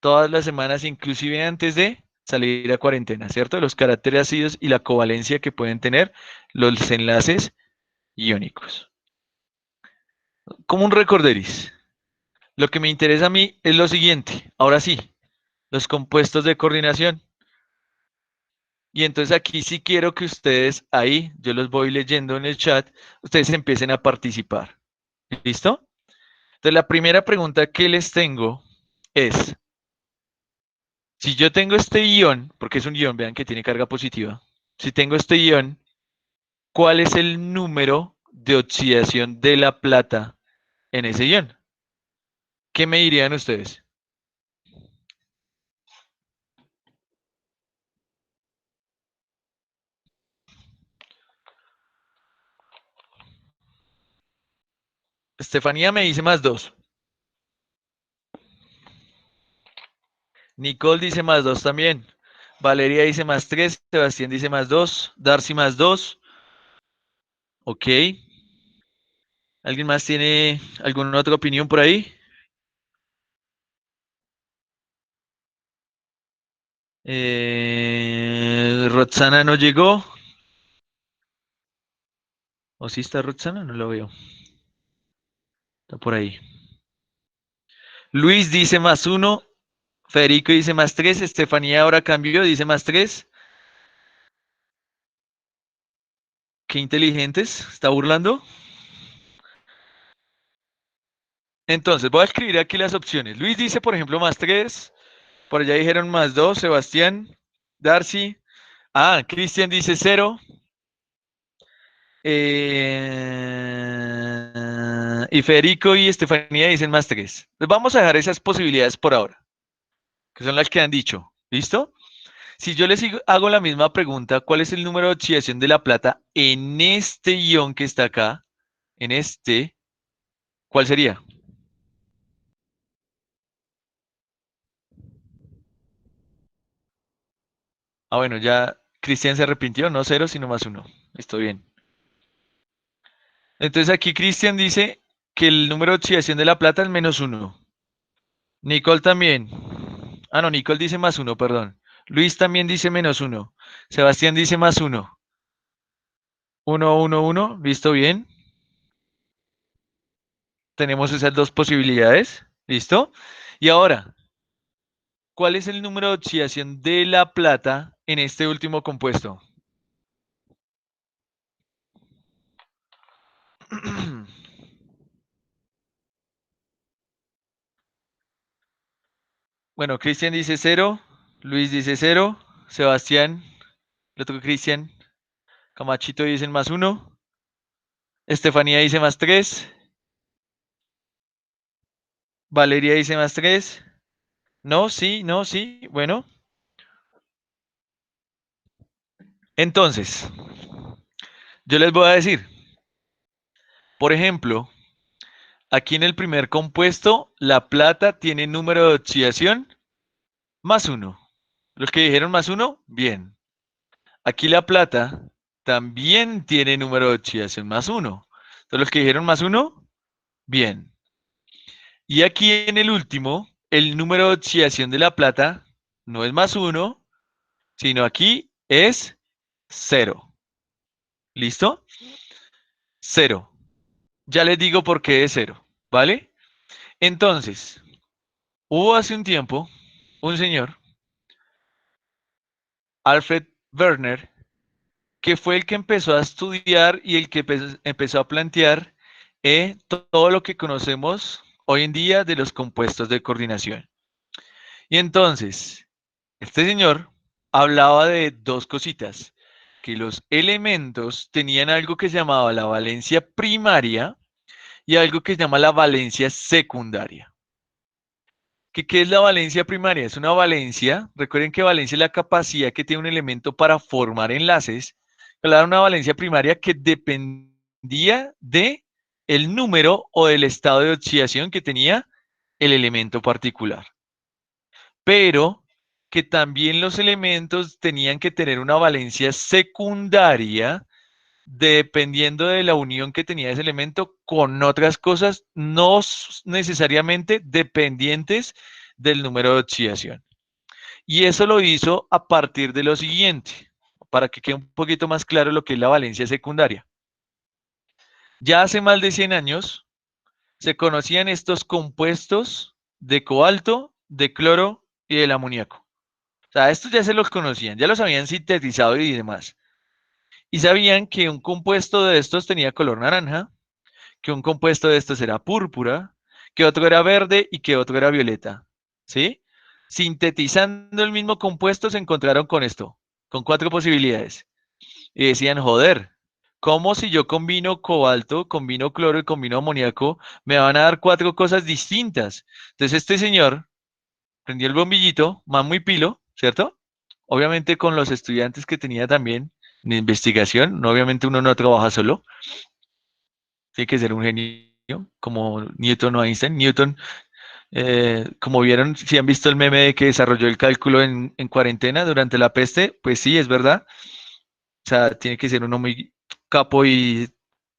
todas las semanas, inclusive antes de salir a cuarentena, ¿cierto? Los caracteres ácidos y la covalencia que pueden tener los enlaces iónicos. Como un recorderis. Lo que me interesa a mí es lo siguiente. Ahora sí, los compuestos de coordinación. Y entonces aquí sí quiero que ustedes ahí, yo los voy leyendo en el chat, ustedes empiecen a participar. ¿Listo? Entonces la primera pregunta que les tengo es, si yo tengo este ion, porque es un ion, vean que tiene carga positiva. Si tengo este ion, ¿cuál es el número de oxidación de la plata en ese ion? ¿Qué me dirían ustedes? Estefanía me dice más 2. Nicole dice más 2 también. Valeria dice más 3. Sebastián dice más 2. Darcy más 2. Ok. ¿Alguien más tiene alguna otra opinión por ahí? Roxana no llegó. ¿O sí está Roxana? No lo veo. Está por ahí. Luis dice más 1. Federico dice más 3. Estefanía ahora cambió, dice más 3. Qué inteligentes. ¿Está burlando? Entonces, voy a escribir aquí las opciones. Luis dice, por ejemplo, más 3. Por allá dijeron más 2. Sebastián, Darcy. Ah, Cristian dice 0. Y Federico y Estefanía dicen más 3. Pues vamos a dejar esas posibilidades por ahora, que son las que han dicho. ¿Listo? Si yo les hago la misma pregunta, ¿cuál es el número de oxidación de la plata en este ion que está acá? En este, ¿cuál sería? Ah, bueno, ya Cristian se arrepintió, no 0, sino más 1. Estoy bien. Entonces aquí Cristian dice que el número de oxidación de la plata es menos 1. Nicole también. Ah, no, Nicole dice más 1, perdón. Luis también dice menos 1. Sebastián dice más 1. 1, 1, 1. ¿Listo? Bien. Tenemos esas dos posibilidades. ¿Listo? Y ahora, ¿cuál es el número de oxidación de la plata en este último compuesto? Bueno, Cristian dice 0, Luis dice 0, Sebastián, el otro Cristian, Camachito dicen más 1, Estefanía dice más 3, Valeria dice más 3, no, sí, no, sí, bueno. Entonces, yo les voy a decir, por ejemplo, aquí en el primer compuesto, la plata tiene número de oxidación más 1. Los que dijeron más 1, bien. Aquí la plata también tiene número de oxidación más 1. Entonces los que dijeron más 1, bien. Y aquí en el último, el número de oxidación de la plata no es más 1, sino aquí es 0. ¿Listo? 0. Ya les digo por qué es 0, ¿vale? Entonces, hubo hace un tiempo un señor, Alfred Werner, que fue el que empezó a estudiar y el que empezó a plantear todo lo que conocemos hoy en día de los compuestos de coordinación. Y entonces, este señor hablaba de dos cositas, que los elementos tenían algo que se llamaba la valencia primaria y algo que se llama la valencia secundaria. ¿Qué es la valencia primaria? Es una valencia, recuerden que valencia es la capacidad que tiene un elemento para formar enlaces. Era una valencia primaria que dependía de el número o del estado de oxidación que tenía el elemento particular. Pero que también los elementos tenían que tener una valencia secundaria dependiendo de la unión que tenía ese elemento con otras cosas, no necesariamente dependientes del número de oxidación. Y eso lo hizo a partir de lo siguiente, para que quede un poquito más claro lo que es la valencia secundaria. Ya hace más de 100 años se conocían estos compuestos de cobalto, de cloro y del amoníaco. O sea, estos ya se los conocían, ya los habían sintetizado y demás. Y sabían que un compuesto de estos tenía color naranja, que un compuesto de estos era púrpura, que otro era verde y que otro era violeta. ¿Sí? Sintetizando el mismo compuesto se encontraron con esto, con 4 posibilidades. Y decían, joder, ¿cómo si yo combino cobalto, combino cloro y combino amoníaco, me van a dar 4 cosas distintas? Entonces este señor prendió el bombillito, man muy pilo, ¿cierto? Obviamente con los estudiantes que tenía también de investigación, no, obviamente uno no trabaja solo, tiene que ser un genio, como Newton o Einstein. Newton, como vieron, si han visto el meme de que desarrolló el cálculo en cuarentena durante la peste, pues sí, es verdad. O sea, tiene que ser uno muy capo y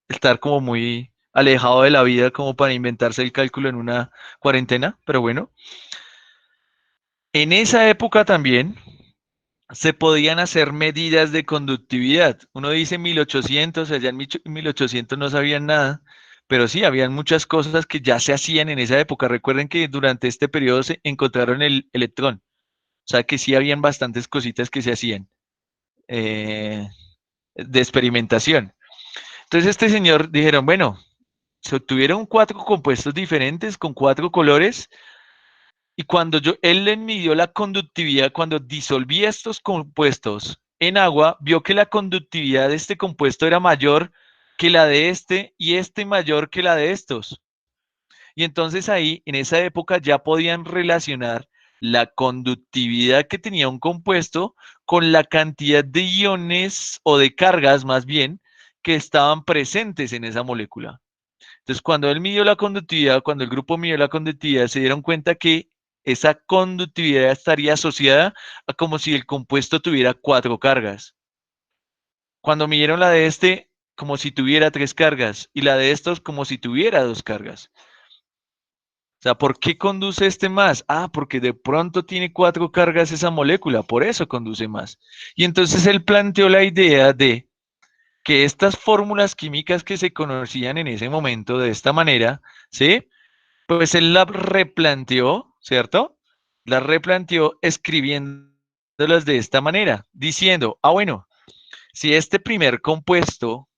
estar como muy alejado de la vida como para inventarse el cálculo en una cuarentena, pero bueno. En esa época también se podían hacer medidas de conductividad. Uno dice 1800, allá en 1800 no sabían nada, pero sí, habían muchas cosas que ya se hacían en esa época. Recuerden que durante este periodo se encontraron el electrón, o sea que sí habían bastantes cositas que se hacían eh, de experimentación. Entonces este señor dijeron, bueno, se obtuvieron 4 compuestos diferentes con 4 colores. Y cuando él le midió la conductividad, cuando disolvía estos compuestos en agua, vio que la conductividad de este compuesto era mayor que la de este y este mayor que la de estos. Y entonces ahí, en esa época, ya podían relacionar la conductividad que tenía un compuesto con la cantidad de iones o de cargas más bien que estaban presentes en esa molécula. Entonces, cuando él midió la conductividad, cuando el grupo midió la conductividad, se dieron cuenta que esa conductividad estaría asociada a como si el compuesto tuviera 4 cargas. Cuando midieron la de este, como si tuviera 3 cargas, y la de estos, como si tuviera 2 cargas. O sea, ¿por qué conduce este más? Ah, porque de pronto tiene 4 cargas esa molécula, por eso conduce más. Y entonces él planteó la idea de que estas fórmulas químicas que se conocían en ese momento de esta manera, ¿sí? Pues él la replanteó, ¿cierto? La replanteó escribiéndolas de esta manera, diciendo, ah, bueno, si este primer compuesto,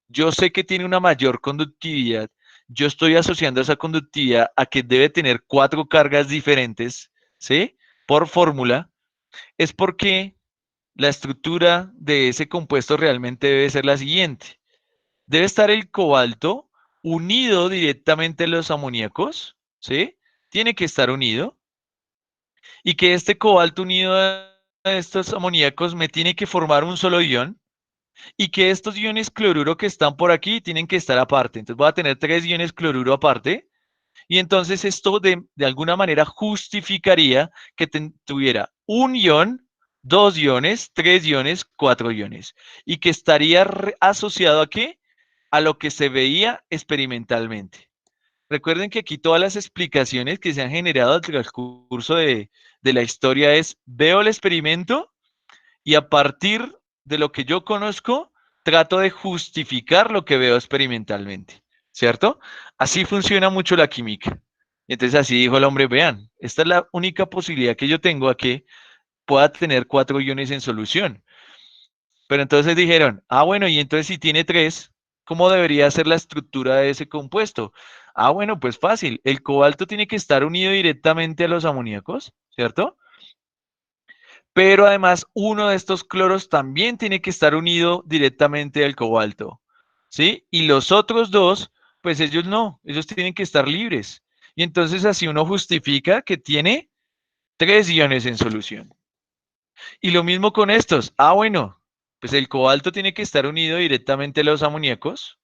yo sé que tiene una mayor conductividad, yo estoy asociando esa conductividad a que debe tener 4 cargas diferentes, ¿sí? Por fórmula, es porque la estructura de ese compuesto realmente debe ser la siguiente. Debe estar el cobalto unido directamente a los amoníacos, ¿sí? Tiene que estar unido. Y que este cobalto unido a estos amoníacos me tiene que formar un solo ion. Y que estos iones cloruro que están por aquí tienen que estar aparte. Entonces voy a tener 3 iones cloruro aparte. Y entonces esto de alguna manera justificaría que tuviera un ion, 2 iones, 3 iones, 4 iones. Y que estaría asociado a qué? A lo que se veía experimentalmente. Recuerden que aquí todas las explicaciones que se han generado al transcurso de la historia es, veo el experimento y a partir de lo que yo conozco, trato de justificar lo que veo experimentalmente, ¿cierto? Así funciona mucho la química. Entonces así dijo el hombre, vean, esta es la única posibilidad que yo tengo a que pueda tener 4 iones en solución. Pero entonces dijeron, ah, bueno, y entonces si tiene 3, ¿cómo debería ser la estructura de ese compuesto? Ah, bueno, pues fácil, el cobalto tiene que estar unido directamente a los amoníacos, ¿cierto? Pero además uno de estos cloros también tiene que estar unido directamente al cobalto, ¿sí? Y los otros dos, pues ellos no, ellos tienen que estar libres. Y entonces así uno justifica que tiene 3 iones en solución. Y lo mismo con estos. Ah, bueno, pues el cobalto tiene que estar unido directamente a los amoníacos,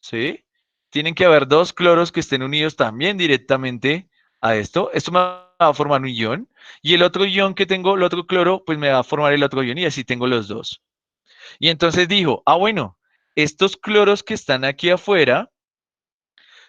¿sí? Tienen que haber 2 cloros que estén unidos también directamente a esto. Esto me va a formar un ion. Y el otro ion que tengo, el otro cloro, pues me va a formar el otro ion y así tengo los dos. Y entonces dijo, ah, bueno, estos cloros que están aquí afuera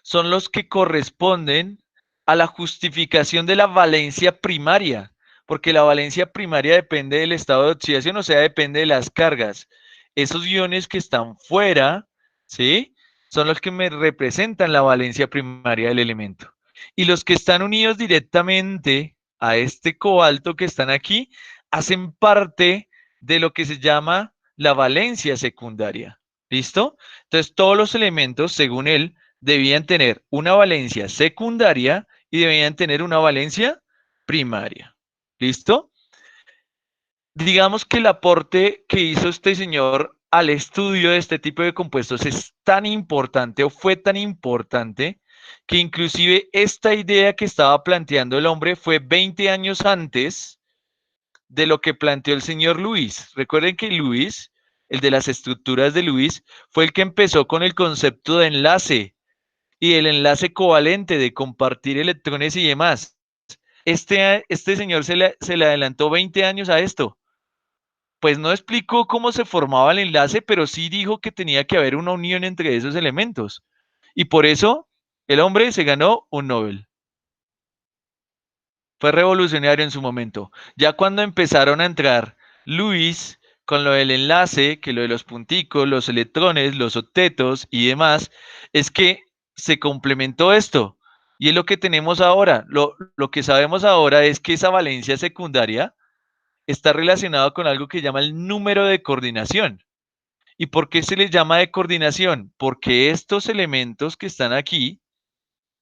son los que corresponden a la justificación de la valencia primaria, porque la valencia primaria depende del estado de oxidación, o sea, depende de las cargas. Esos iones que están fuera, ¿sí? Son los que me representan la valencia primaria del elemento. Y los que están unidos directamente a este cobalto que están aquí, hacen parte de lo que se llama la valencia secundaria. ¿Listo? Entonces, todos los elementos, según él, debían tener una valencia secundaria y debían tener una valencia primaria. ¿Listo? Digamos que el aporte que hizo este señor al estudio de este tipo de compuestos es tan importante o fue tan importante que inclusive esta idea que estaba planteando el hombre fue 20 años antes de lo que planteó el señor Luis. Recuerden que Luis, el de las estructuras de Luis, fue el que empezó con el concepto de enlace y el enlace covalente de compartir electrones y demás. Este señor se le adelantó 20 años a esto. Pues no explicó cómo se formaba el enlace, pero sí dijo que tenía que haber una unión entre esos elementos. Y por eso el hombre se ganó un Nobel. Fue revolucionario en su momento. Ya cuando empezaron a entrar Luis con lo del enlace, que lo de los punticos, los electrones, los octetos y demás, es que se complementó esto. Y es lo que tenemos ahora. Lo que sabemos ahora es que esa valencia secundaria está relacionada con algo que llama el número de coordinación. ¿Y por qué se les llama de coordinación? Porque estos elementos que están aquí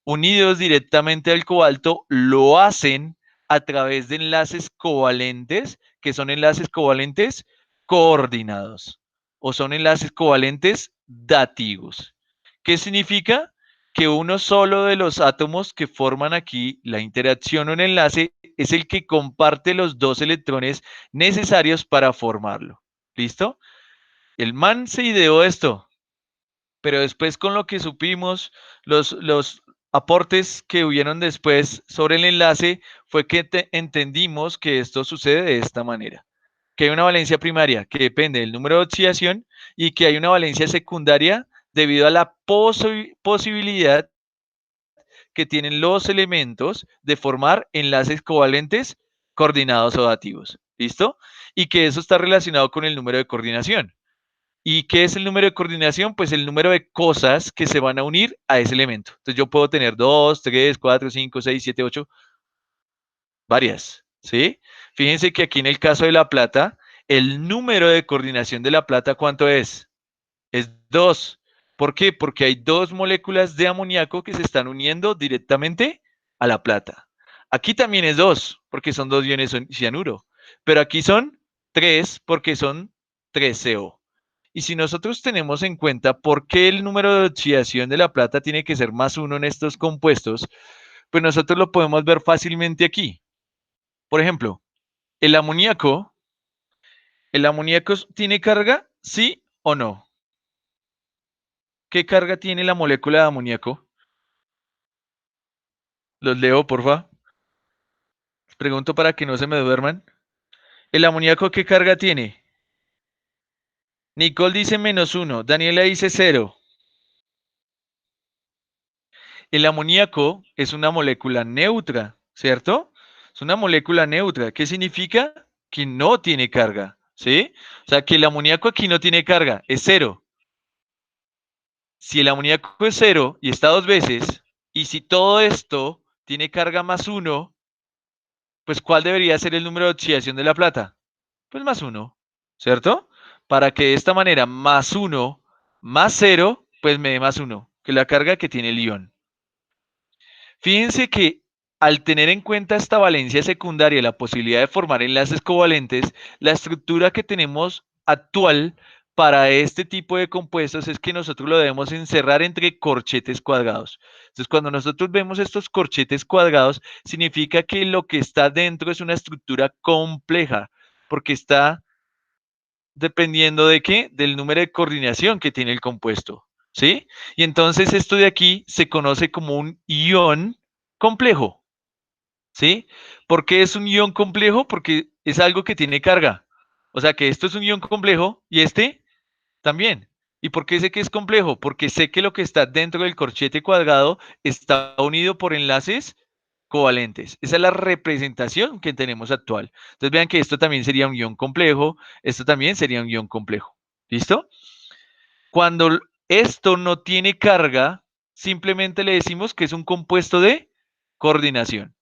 unidos directamente al cobalto, lo hacen a través de enlaces covalentes, que son enlaces covalentes coordinados o son enlaces covalentes dativos. ¿Qué significa? Que uno solo de los átomos que forman aquí la interacción o el enlace es el que comparte los 2 electrones necesarios para formarlo. ¿Listo? El man se ideó esto, pero después con lo que supimos, los aportes que hubieron después sobre el enlace fue que entendimos que esto sucede de esta manera, que hay una valencia primaria que depende del número de oxidación y que hay una valencia secundaria debido a la posibilidad que tienen los elementos de formar enlaces covalentes coordinados o dativos. ¿Listo? Y que eso está relacionado con el número de coordinación. ¿Y qué es el número de coordinación? Pues el número de cosas que se van a unir a ese elemento. Entonces yo puedo tener 2, 3, 4, 5, 6, 7, 8, varias, ¿sí? Fíjense que aquí en el caso de la plata, el número de coordinación de la plata, ¿cuánto es? Es 2. ¿Por qué? Porque hay 2 moléculas de amoníaco que se están uniendo directamente a la plata. Aquí también es 2, porque son 2 iones cianuro. Pero aquí son 3 porque son 3CO. Y si nosotros tenemos en cuenta por qué el número de oxidación de la plata tiene que ser más 1 en estos compuestos, pues nosotros lo podemos ver fácilmente aquí. Por ejemplo, el amoníaco, ¿tiene carga? ¿Sí o no? ¿Qué carga tiene la molécula de amoníaco? Los leo, porfa. Pregunto para que no se me duerman. ¿El amoníaco qué carga tiene? Nicole dice -1, Daniela dice 0. El amoníaco es una molécula neutra, ¿cierto? Es una molécula neutra. ¿Qué significa? Que no tiene carga, ¿sí? O sea, que el amoníaco aquí no tiene carga, es 0. Si el amoníaco es 0 y está 2 veces, y si todo esto tiene carga más 1, pues ¿cuál debería ser el número de oxidación de la plata? Pues más 1, ¿cierto? Para que de esta manera más 1 más 0, pues me dé más 1, que la carga que tiene el ion. Fíjense que al tener en cuenta esta valencia secundaria, la posibilidad de formar enlaces covalentes, la estructura que tenemos actual para este tipo de compuestos es que nosotros lo debemos encerrar entre corchetes cuadrados. Entonces, cuando nosotros vemos estos corchetes cuadrados, significa que lo que está dentro es una estructura compleja, porque está dependiendo de qué, del número de coordinación que tiene el compuesto, ¿sí? Y entonces esto de aquí se conoce como un ion complejo, ¿sí? ¿Por qué es un ion complejo? Porque es algo que tiene carga. O sea que esto es un ion complejo y este también. ¿Y por qué sé que es complejo? Porque sé que lo que está dentro del corchete cuadrado está unido por enlaces covalentes. Esa es la representación que tenemos actual. Entonces vean que esto también sería un ion complejo, esto también sería un ion complejo. ¿Listo? Cuando esto no tiene carga, simplemente le decimos que es un compuesto de coordinación.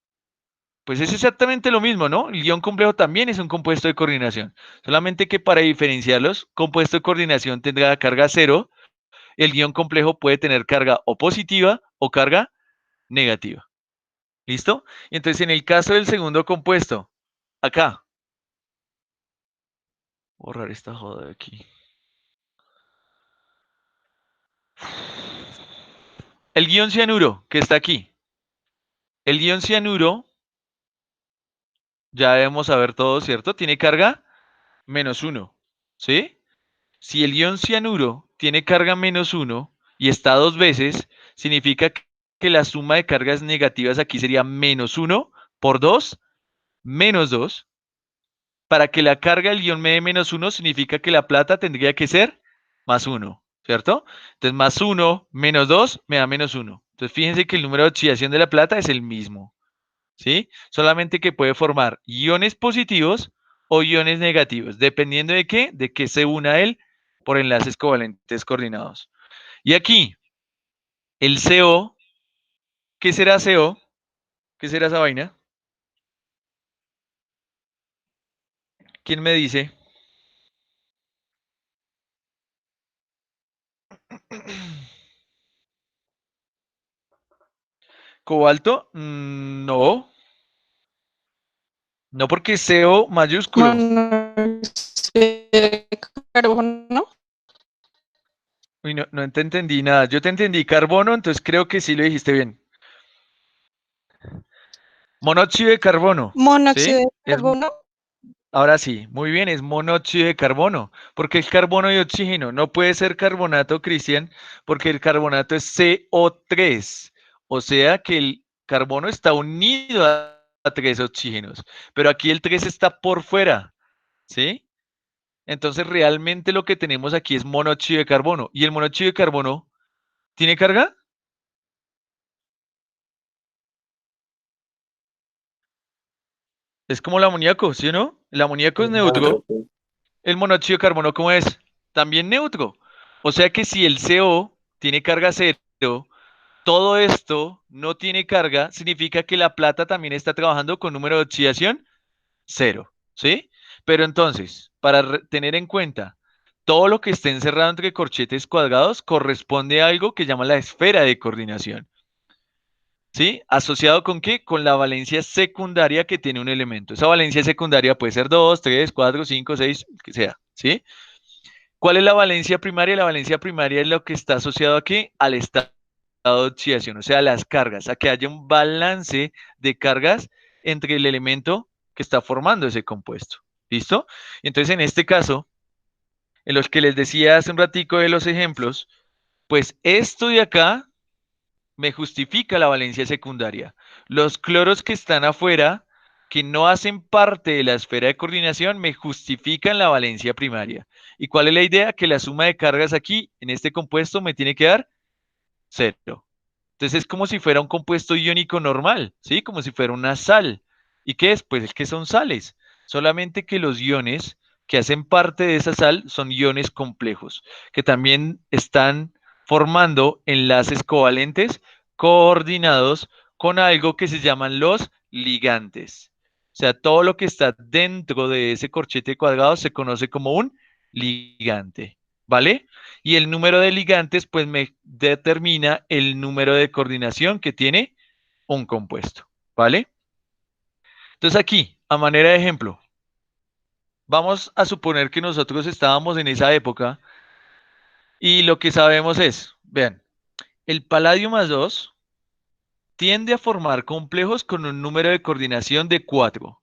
Pues es exactamente lo mismo, ¿no? El ion complejo también es un compuesto de coordinación. Solamente que para diferenciarlos, compuesto de coordinación tendrá carga cero. El ion complejo puede tener carga o positiva o carga negativa. ¿Listo? Entonces, en el caso del segundo compuesto, acá, borrar esta joda de aquí. El ion cianuro, que está aquí. El ion cianuro, ya debemos saber todo, ¿cierto? Tiene carga -1, ¿sí? Si el ion cianuro tiene carga -1 y está 2 veces, significa que la suma de cargas negativas aquí sería -1 por 2, -2. Para que la carga del ion me dé -1, significa que la plata tendría que ser +1, ¿cierto? Entonces, +1 -2 me da -1. Entonces, fíjense que el número de oxidación de la plata es el mismo, ¿sí? Solamente que puede formar iones positivos o iones negativos, dependiendo de qué, se una él por enlaces covalentes coordinados. Y aquí, el CO, ¿qué será CO? ¿Qué será esa vaina? ¿Quién me dice? ¿Cobalto? No, no porque es CO mayúsculo. Monóxido de carbono. Uy, no, no te entendí nada. Yo te entendí carbono, entonces creo que sí lo dijiste bien. Monóxido de carbono, Monóxido ¿sí? de carbono. Ahora sí, muy bien, es monóxido de carbono, porque es carbono y oxígeno. No puede ser carbonato, Cristian, porque el carbonato es CO3. O sea que el carbono está unido a 3 oxígenos, pero aquí el 3 está por fuera, ¿sí? Entonces realmente lo que tenemos aquí es monóxido de carbono. ¿Y el monóxido de carbono tiene carga? Es como el amoníaco, ¿sí o no? El amoníaco es neutro. El monóxido de carbono, ¿cómo es? También neutro. O sea que si el CO tiene carga cero, todo esto no tiene carga, significa que la plata también está trabajando con número de oxidación cero, ¿sí? Pero entonces, para tener en cuenta, todo lo que esté encerrado entre corchetes cuadrados corresponde a algo que llama la esfera de coordinación. ¿sí? ¿Asociado con qué? Con la valencia secundaria que tiene un elemento. Esa valencia secundaria puede ser 2, 3, 4, 5, 6, que sea, ¿sí? ¿Cuál es la valencia primaria? La valencia primaria es lo que está asociado aquí al estado de oxidación, o sea, las cargas, a que haya un balance de cargas entre el elemento que está formando ese compuesto. ¿Listo? Entonces, en este caso, en los que les decía hace un ratico de los ejemplos, pues esto de acá me justifica la valencia secundaria. Los cloros que están afuera, que no hacen parte de la esfera de coordinación, me justifican la valencia primaria. ¿Y cuál es la idea? Que la suma de cargas aquí, en este compuesto, me tiene que dar cero. Entonces es como si fuera un compuesto iónico normal, ¿sí? Como si fuera una sal. ¿Y qué es? Pues es que son sales. Solamente que los iones que hacen parte de esa sal son iones complejos, que también están formando enlaces covalentes coordinados con algo que se llaman los ligantes. O sea, todo lo que está dentro de ese corchete cuadrado se conoce como un ligante, ¿vale? Y el número de ligantes, pues me determina el número de coordinación que tiene un compuesto, ¿vale? Entonces aquí, a manera de ejemplo, vamos a suponer que nosotros estábamos en esa época y lo que sabemos es, vean, el paladio más 2 tiende a formar complejos con un número de coordinación de 4.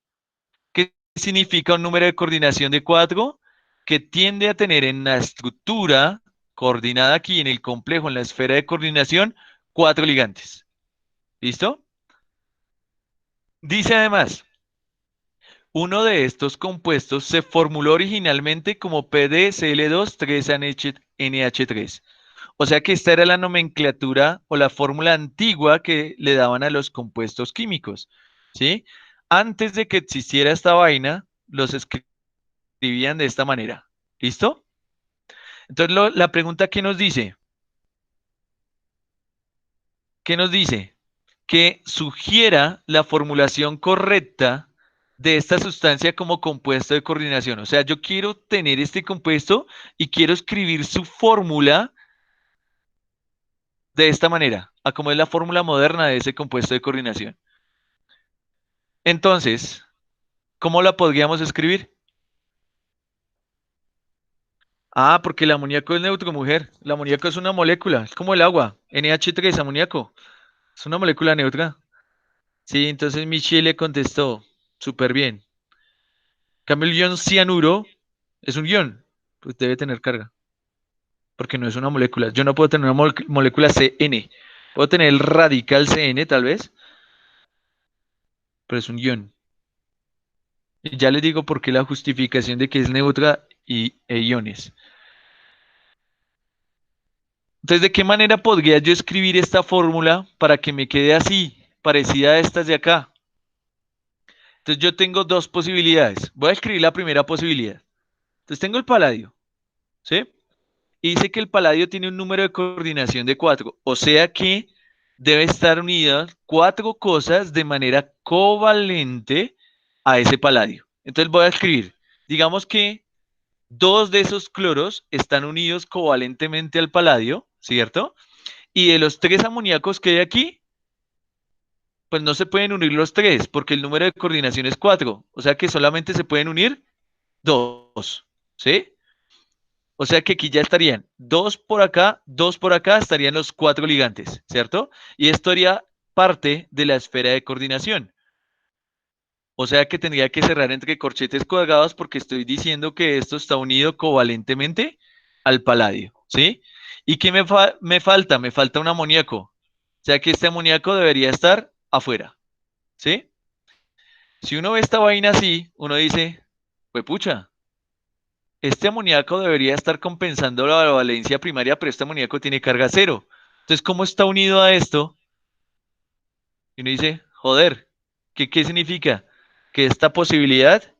¿Qué significa un número de coordinación de 4? Que tiende a tener en la estructura coordinada aquí en el complejo, en la esfera de coordinación, 4 ligantes. ¿Listo? Dice además, uno de estos compuestos se formuló originalmente como PDCl2-3NH3. O sea que esta era la nomenclatura o la fórmula antigua que le daban a los compuestos químicos, ¿sí? Antes de que existiera esta vaina, los escribían de esta manera. ¿Listo? Entonces la pregunta que nos dice, ¿qué nos dice? Que sugiera la formulación correcta de esta sustancia como compuesto de coordinación. O sea, yo quiero tener este compuesto y quiero escribir su fórmula de esta manera, a como es la fórmula moderna de ese compuesto de coordinación. Entonces, ¿cómo la podríamos escribir? Ah, porque el amoníaco es neutro, mujer. El amoníaco es una molécula, es como el agua, NH3, amoníaco. Es una molécula neutra. Sí, entonces Michelle le contestó, súper bien. En cambio, el ion cianuro es un ion, pues debe tener carga, porque no es una molécula. Yo no puedo tener una molécula CN. Puedo tener el radical CN, tal vez, pero es un ion. Y ya les digo por qué la justificación de que es neutra e iones. Entonces, ¿de qué manera podría yo escribir esta fórmula para que me quede así, parecida a estas de acá? Entonces, yo tengo dos posibilidades. Voy a escribir la primera posibilidad. Entonces, tengo el paladio, ¿sí? Y dice que el paladio tiene un número de coordinación de 4, o sea que debe estar unidas 4 cosas de manera covalente a ese paladio. Entonces voy a escribir, digamos que dos de esos cloros están unidos covalentemente al paladio, ¿cierto? Y de los 3 amoníacos que hay aquí, pues no se pueden unir los 3 porque el número de coordinación es 4, o sea que solamente se pueden unir 2, ¿sí? O sea que aquí ya estarían 2 por acá, estarían los 4 ligantes, ¿cierto? Y esto haría parte de la esfera de coordinación. O sea que tendría que cerrar entre corchetes cuadrados porque estoy diciendo que esto está unido covalentemente al paladio, ¿sí? ¿Y qué me falta? Me falta un amoníaco. O sea que este amoníaco debería estar afuera, ¿sí? Si uno ve esta vaina así, uno dice, pues pucha, este amoníaco debería estar compensando la valencia primaria, pero este amoníaco tiene carga cero. Entonces, ¿cómo está unido a esto? Y uno dice, joder, ¿qué significa? Que esta posibilidad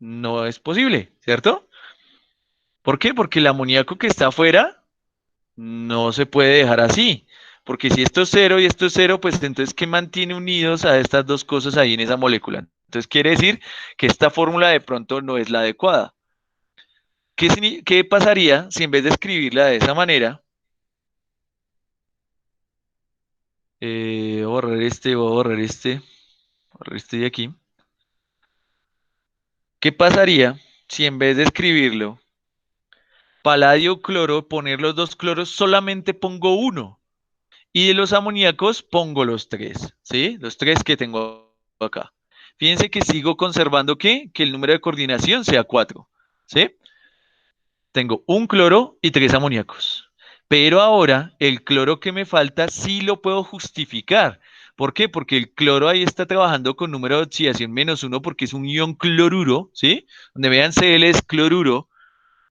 no es posible, ¿cierto? ¿Por qué? Porque el amoníaco que está afuera no se puede dejar así. Porque si esto es cero y esto es cero, pues entonces, ¿qué mantiene unidos a estas dos cosas ahí en esa molécula? Entonces, quiere decir que esta fórmula de pronto no es la adecuada. ¿Qué pasaría si en vez de escribirla de esa manera, Voy a borrar este, voy a borrar este, voy a borrar este de aquí. ¿Qué pasaría si en vez de escribirlo paladio, cloro, poner los dos cloros, solamente pongo uno? Y de los amoníacos pongo los tres, ¿sí? Los tres que tengo acá. Fíjense que sigo conservando que el número de coordinación sea 4, ¿sí? Tengo un cloro y tres amoníacos. Pero ahora el cloro que me falta sí lo puedo justificar. ¿Por qué? Porque el cloro ahí está trabajando con número de oxidación -1 porque es un ion cloruro, ¿sí? Donde vean Cl es cloruro,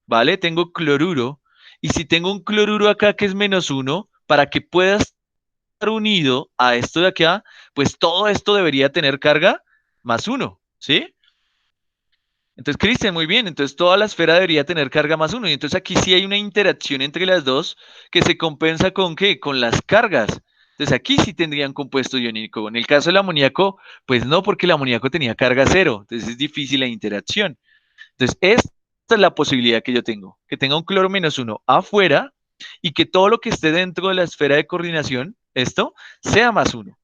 ¿vale? Tengo cloruro. Y si tengo un cloruro acá que es -1, para que pueda estar unido a esto de acá, pues todo esto debería tener carga +1, ¿sí? Entonces, Cristian, muy bien. Entonces, toda la esfera debería tener carga +1. Y entonces aquí sí hay una interacción entre las dos que se compensa con ¿qué? Con las cargas. Entonces, aquí sí tendrían compuesto iónico. En el caso del amoníaco, pues no, porque el amoníaco tenía carga 0. Entonces, es difícil la interacción. Entonces, esta es la posibilidad que yo tengo. Que tenga un cloro -1 afuera y que todo lo que esté dentro de la esfera de coordinación, esto, sea +1.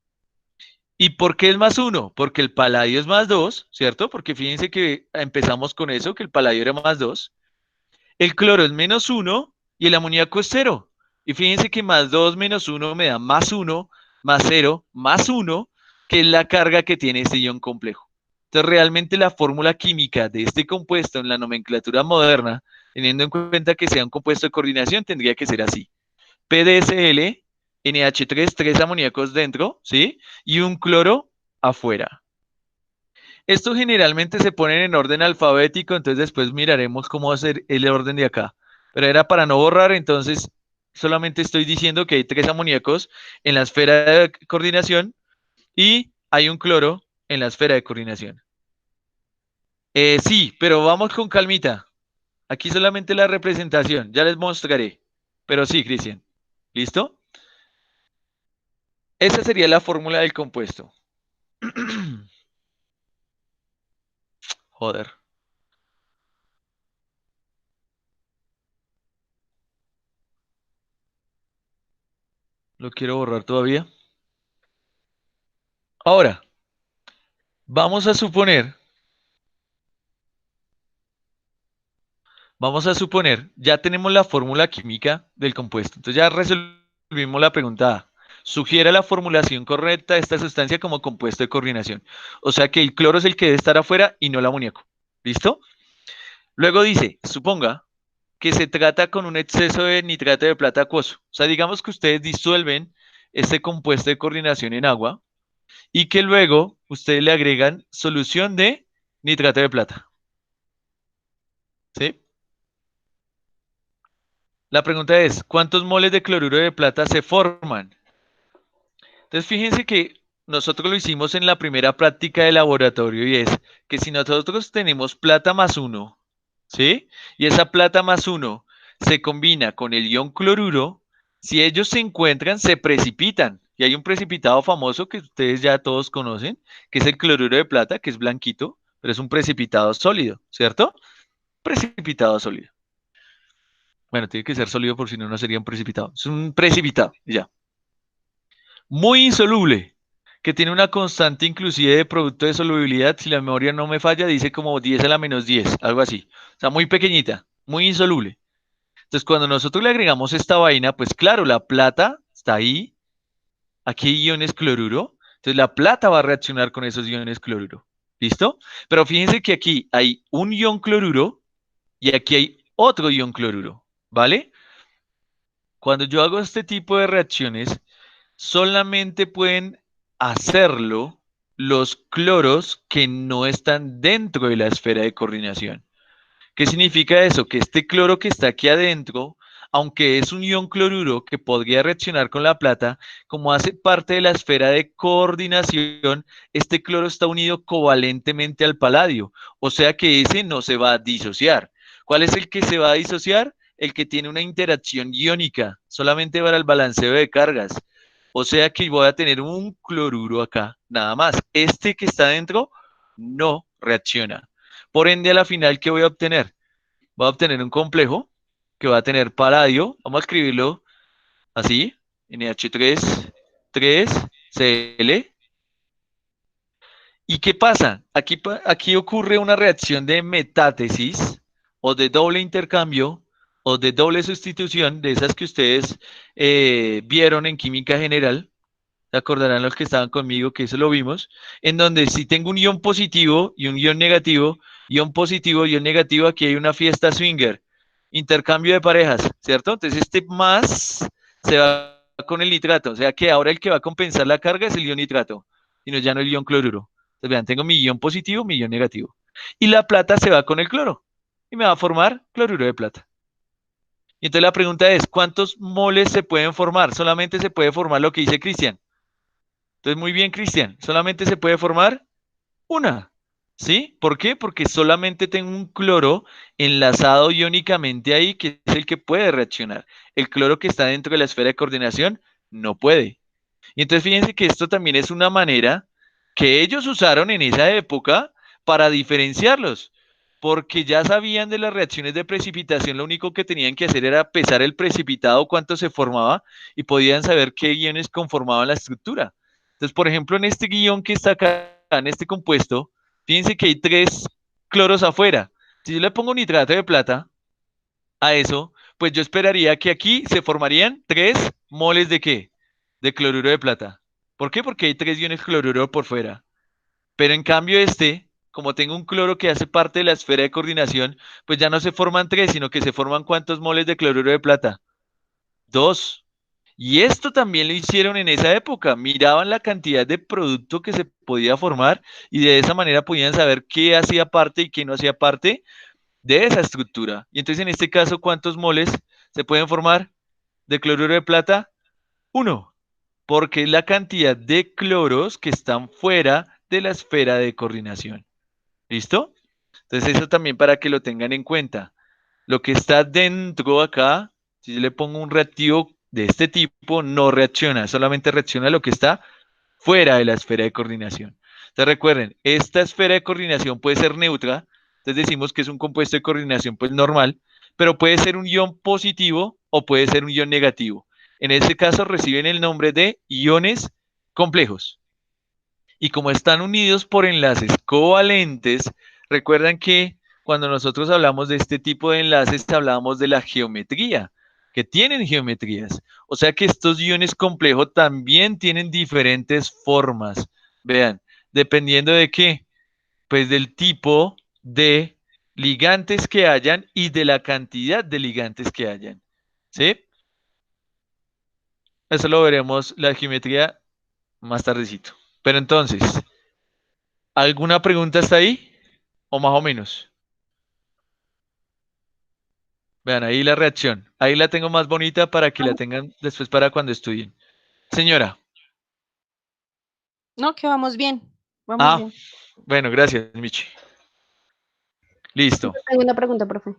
¿Y por qué es +1? Porque el paladio es +2, ¿cierto? Porque fíjense que empezamos con eso, que el paladio era +2. El cloro es -1 y el amoníaco es 0. Y fíjense que +2 -1 me da +1, +0, +1, que es la carga que tiene este ion complejo. Entonces, realmente la fórmula química de este compuesto en la nomenclatura moderna, teniendo en cuenta que sea un compuesto de coordinación, tendría que ser así. PDSL, NH3, tres amoníacos dentro, ¿sí? Y un cloro afuera. Estos generalmente se ponen en orden alfabético, entonces después miraremos cómo hacer el orden de acá. Pero era para no borrar, entonces solamente estoy diciendo que hay tres amoníacos en la esfera de coordinación y hay un cloro en la esfera de coordinación. Sí, pero vamos con calmita. Aquí solamente la representación, ya les mostraré. Pero sí, Cristian. ¿Listo? Esa sería la fórmula del compuesto. Joder, lo quiero borrar todavía. Ahora, vamos a suponer, ya tenemos la fórmula química del compuesto. Entonces ya resolvimos la pregunta A. Sugiere la formulación correcta de esta sustancia como compuesto de coordinación. O sea que el cloro es el que debe estar afuera y no el amoníaco. ¿Listo? Luego dice, suponga que se trata con un exceso de nitrato de plata acuoso. O sea, digamos que ustedes disuelven este compuesto de coordinación en agua y que luego ustedes le agregan solución de nitrato de plata. ¿Sí? La pregunta es, ¿cuántos moles de cloruro de plata se forman? Entonces, fíjense que nosotros lo hicimos en la primera práctica de laboratorio y es que si nosotros tenemos plata +1, ¿sí? Y esa plata +1 se combina con el ion cloruro, si ellos se encuentran, se precipitan. Y hay un precipitado famoso que ustedes ya todos conocen, que es el cloruro de plata, que es blanquito, pero es un precipitado sólido, ¿cierto? Precipitado sólido. Bueno, tiene que ser sólido por si no, no sería un precipitado. Es un precipitado, ya. Muy insoluble, que tiene una constante inclusive de producto de solubilidad, si la memoria no me falla, dice como 10 a la -10, algo así. O sea, muy pequeñita, muy insoluble. Entonces, cuando nosotros le agregamos esta vaina, pues claro, la plata está ahí, aquí hay iones cloruro, entonces la plata va a reaccionar con esos iones cloruro. ¿Listo? Pero fíjense que aquí hay un ion cloruro y aquí hay otro ion cloruro, ¿vale? Cuando yo hago este tipo de reacciones, solamente pueden hacerlo los cloros que no están dentro de la esfera de coordinación. ¿Qué significa eso? Que este cloro que está aquí adentro, aunque es un ion cloruro que podría reaccionar con la plata, como hace parte de la esfera de coordinación, este cloro está unido covalentemente al paladio, o sea que ese no se va a disociar. ¿Cuál es el que se va a disociar? El que tiene una interacción iónica, solamente para el balanceo de cargas. O sea que voy a tener un cloruro acá, nada más. Este que está dentro no reacciona. Por ende, a la final, ¿qué voy a obtener? Voy a obtener un complejo que va a tener paladio. Vamos a escribirlo así, NH3, 3Cl. ¿Y qué pasa? Aquí ocurre una reacción de metátesis o de doble intercambio o de doble sustitución, de esas que ustedes vieron en química general. Se acordarán los que estaban conmigo que eso lo vimos, en donde si tengo un ion positivo y un ion positivo, ion negativo, aquí hay una fiesta swinger, intercambio de parejas, ¿cierto? Entonces este más se va con el nitrato, o sea que ahora el que va a compensar la carga es el ion nitrato, sino ya no el ion cloruro. Entonces vean, tengo mi ion positivo, mi ion negativo. Y la plata se va con el cloro y me va a formar cloruro de plata. Y entonces la pregunta es, ¿cuántos moles se pueden formar? Solamente se puede formar lo que dice Cristian. Entonces, muy bien, Cristian, solamente se puede formar una, ¿sí? ¿Por qué? Porque solamente tengo un cloro enlazado iónicamente ahí, que es el que puede reaccionar. El cloro que está dentro de la esfera de coordinación no puede. Y entonces fíjense que esto también es una manera que ellos usaron en esa época para diferenciarlos, porque ya sabían de las reacciones de precipitación, lo único que tenían que hacer era pesar el precipitado, cuánto se formaba, y podían saber qué iones conformaban la estructura. Entonces, por ejemplo, en este guión que está acá, en este compuesto, fíjense que hay 3 cloros afuera. Si yo le pongo nitrato de plata a eso, pues yo esperaría que aquí se formarían 3 moles de ¿qué? De cloruro de plata. ¿Por qué? Porque hay 3 iones cloruro por fuera. Pero en cambio como tengo un cloro que hace parte de la esfera de coordinación, pues ya no se forman 3, sino que se forman ¿cuántos moles de cloruro de plata? 2. Y esto también lo hicieron en esa época. Miraban la cantidad de producto que se podía formar y de esa manera podían saber qué hacía parte y qué no hacía parte de esa estructura. Y entonces en este caso, ¿cuántos moles se pueden formar de cloruro de plata? 1, porque es la cantidad de cloros que están fuera de la esfera de coordinación. ¿Listo? Entonces eso también para que lo tengan en cuenta. Lo que está dentro acá, si yo le pongo un reactivo de este tipo, no reacciona, solamente reacciona lo que está fuera de la esfera de coordinación. Entonces recuerden, esta esfera de coordinación puede ser neutra, entonces decimos que es un compuesto de coordinación pues normal, pero puede ser un ion positivo o puede ser un ion negativo. En este caso reciben el nombre de iones complejos. Y como están unidos por enlaces covalentes, recuerdan que cuando nosotros hablamos de este tipo de enlaces, hablábamos de la geometría, que tienen geometrías. O sea que estos iones complejos también tienen diferentes formas. Vean, dependiendo de qué, pues del tipo de ligantes que hayan y de la cantidad de ligantes que hayan. ¿Sí? Eso lo veremos la geometría más tardecito. Pero entonces, ¿alguna pregunta hasta ahí? O más o menos. Vean, ahí la reacción. Ahí la tengo más bonita para que la tengan después para cuando estudien. Señora. No, que vamos bien. Vamos Ah, bien. bueno, gracias, Michi. Listo. Tengo una pregunta, profe.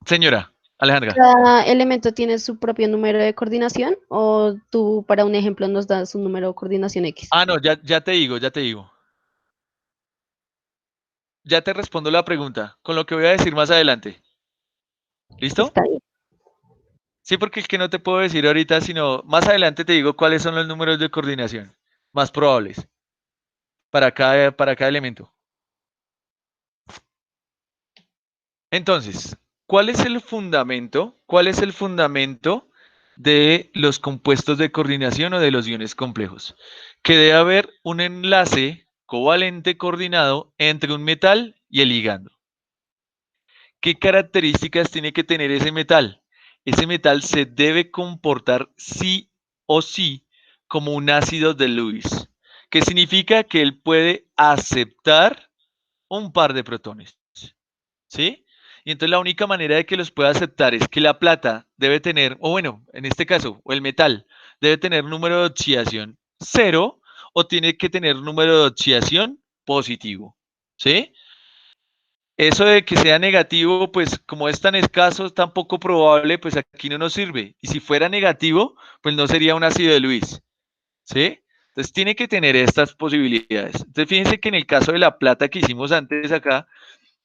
Señora, Alejandra. ¿Cada elemento tiene su propio número de coordinación o tú, para un ejemplo, nos das un número de coordinación X? Ah, no, ya te digo, ya te digo. Ya te respondo la pregunta con lo que voy a decir más adelante. ¿Listo? Está bien. Sí, porque es que no te puedo decir ahorita, sino más adelante te digo cuáles son los números de coordinación más probables para cada elemento. Entonces, ¿cuál es el fundamento? ¿Cuál es el fundamento de los compuestos de coordinación o de los iones complejos? Que debe haber un enlace covalente coordinado entre un metal y el ligando. ¿Qué características tiene que tener ese metal? Ese metal se debe comportar sí o sí como un ácido de Lewis, que significa que él puede aceptar un par de protones. ¿Sí? Y entonces la única manera de que los pueda aceptar es que la plata debe tener, o bueno, en este caso, o el metal, debe tener número de oxidación 0 o tiene que tener número de oxidación positivo. ¿Sí? Eso de que sea negativo, pues como es tan escaso, tan poco probable, pues aquí no nos sirve. Y si fuera negativo, pues no sería un ácido de Lewis. ¿Sí? Entonces tiene que tener estas posibilidades. Entonces fíjense que en el caso de la plata que hicimos antes acá,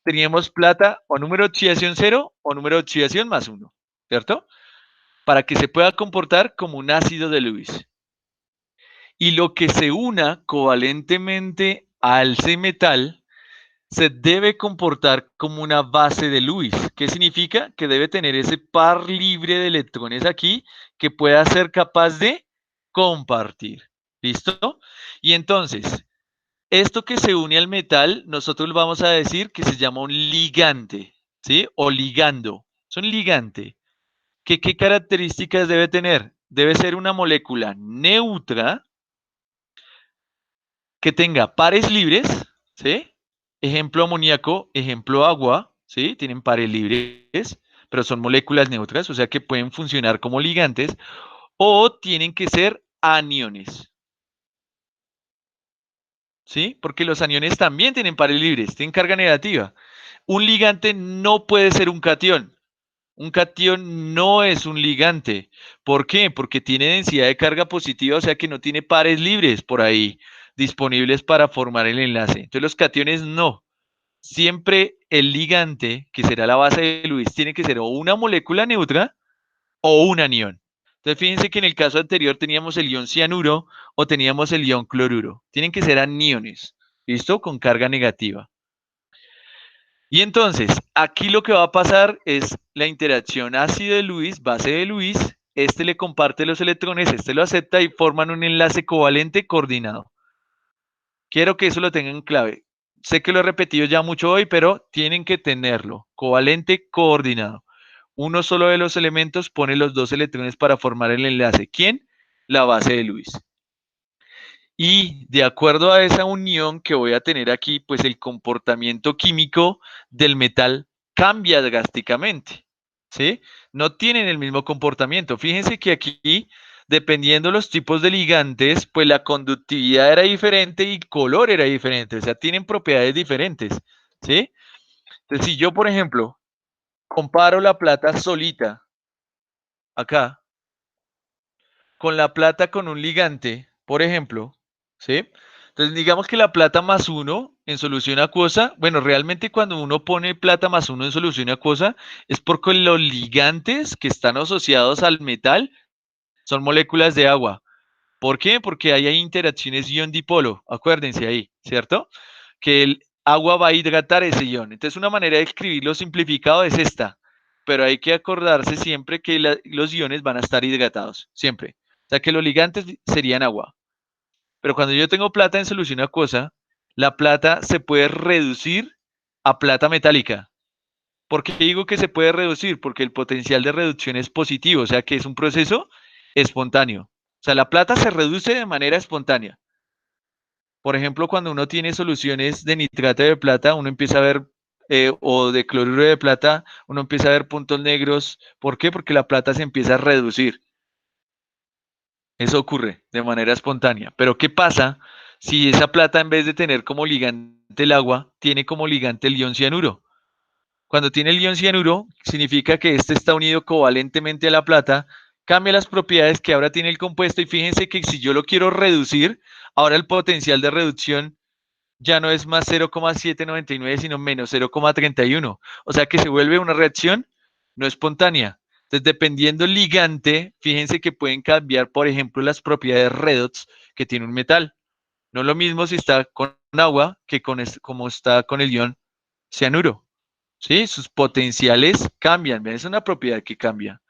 teníamos plata o número de oxidación 0 o número de oxidación +1, ¿cierto? Para que se pueda comportar como un ácido de Lewis. y lo que se una covalentemente a ese metal se debe comportar como una base de Lewis. ¿Qué significa? Que debe tener ese par libre de electrones aquí que pueda ser capaz de compartir. ¿Listo? Y entonces, esto que se une al metal, nosotros le vamos a decir que se llama un ligante, ¿sí? O ligando. Es un ligante. ¿Qué características debe tener? Debe ser una molécula neutra que tenga pares libres, ¿sí? Ejemplo amoníaco, ejemplo agua, ¿sí? Tienen pares libres, pero son moléculas neutras, o sea que pueden funcionar como ligantes, o tienen que ser aniones, ¿sí? Porque los aniones también tienen pares libres, tienen carga negativa. Un ligante no puede ser un catión. Un catión no es un ligante. ¿Por qué? Porque tiene densidad de carga positiva, o sea que no tiene pares libres por ahí disponibles para formar el enlace. Entonces los cationes no. Siempre el ligante, que será la base de Lewis, tiene que ser o una molécula neutra o un anión. Entonces fíjense que en el caso anterior teníamos el ion cianuro o teníamos el ion cloruro. Tienen que ser aniones, ¿listo? Con carga negativa. Y entonces, aquí lo que va a pasar es la interacción ácido de Lewis, base de Lewis, este le comparte los electrones, este lo acepta y forman un enlace covalente coordinado. Quiero que eso lo tengan clave. Sé que lo he repetido ya mucho hoy, pero tienen que tenerlo. Covalente coordinado. Uno solo de los elementos pone los dos electrones para formar el enlace. ¿Quién? La base de Lewis. Y de acuerdo a esa unión que voy a tener aquí, pues el comportamiento químico del metal cambia drásticamente, ¿sí? No tienen el mismo comportamiento. Fíjense que aquí, dependiendo los tipos de ligantes, pues la conductividad era diferente y el color era diferente, o sea, tienen propiedades diferentes, ¿sí? Entonces, si yo, por ejemplo, comparo la plata solita, acá, con la plata con un ligante, por ejemplo, ¿sí? Entonces, digamos que la plata más uno en solución acuosa, bueno, realmente cuando uno pone plata más uno en solución acuosa, es porque los ligantes que están asociados al metal son moléculas de agua. ¿Por qué? Porque ahí hay interacciones ion-dipolo, acuérdense ahí, ¿cierto? Que el agua va a hidratar ese ion. Entonces, una manera de escribirlo simplificado es esta, pero hay que acordarse siempre que los iones van a estar hidratados, siempre. O sea, que los ligantes serían agua. Pero cuando yo tengo plata en solución acuosa, la plata se puede reducir a plata metálica. ¿Por qué digo que se puede reducir? Porque el potencial de reducción es positivo, o sea que es un proceso espontáneo. O sea, la plata se reduce de manera espontánea. Por ejemplo, cuando uno tiene soluciones de nitrato de plata, uno empieza a ver, o de cloruro de plata, uno empieza a ver puntos negros. ¿Por qué? Porque la plata se empieza a reducir. Eso ocurre de manera espontánea. Pero ¿qué pasa si esa plata, en vez de tener como ligante el agua, tiene como ligante el ion cianuro? Cuando tiene el ion cianuro, significa que este está unido covalentemente a la plata, cambia las propiedades que ahora tiene el compuesto y fíjense que si yo lo quiero reducir, ahora el potencial de reducción ya no es más 0,799, sino menos 0,31. O sea que se vuelve una reacción no espontánea. Entonces, dependiendo el ligante, fíjense que pueden cambiar, por ejemplo, las propiedades redox que tiene un metal. No es lo mismo si está con agua que como está con el ion cianuro. ¿Sí? Sus potenciales cambian. ¿Ven? Es una propiedad que cambia.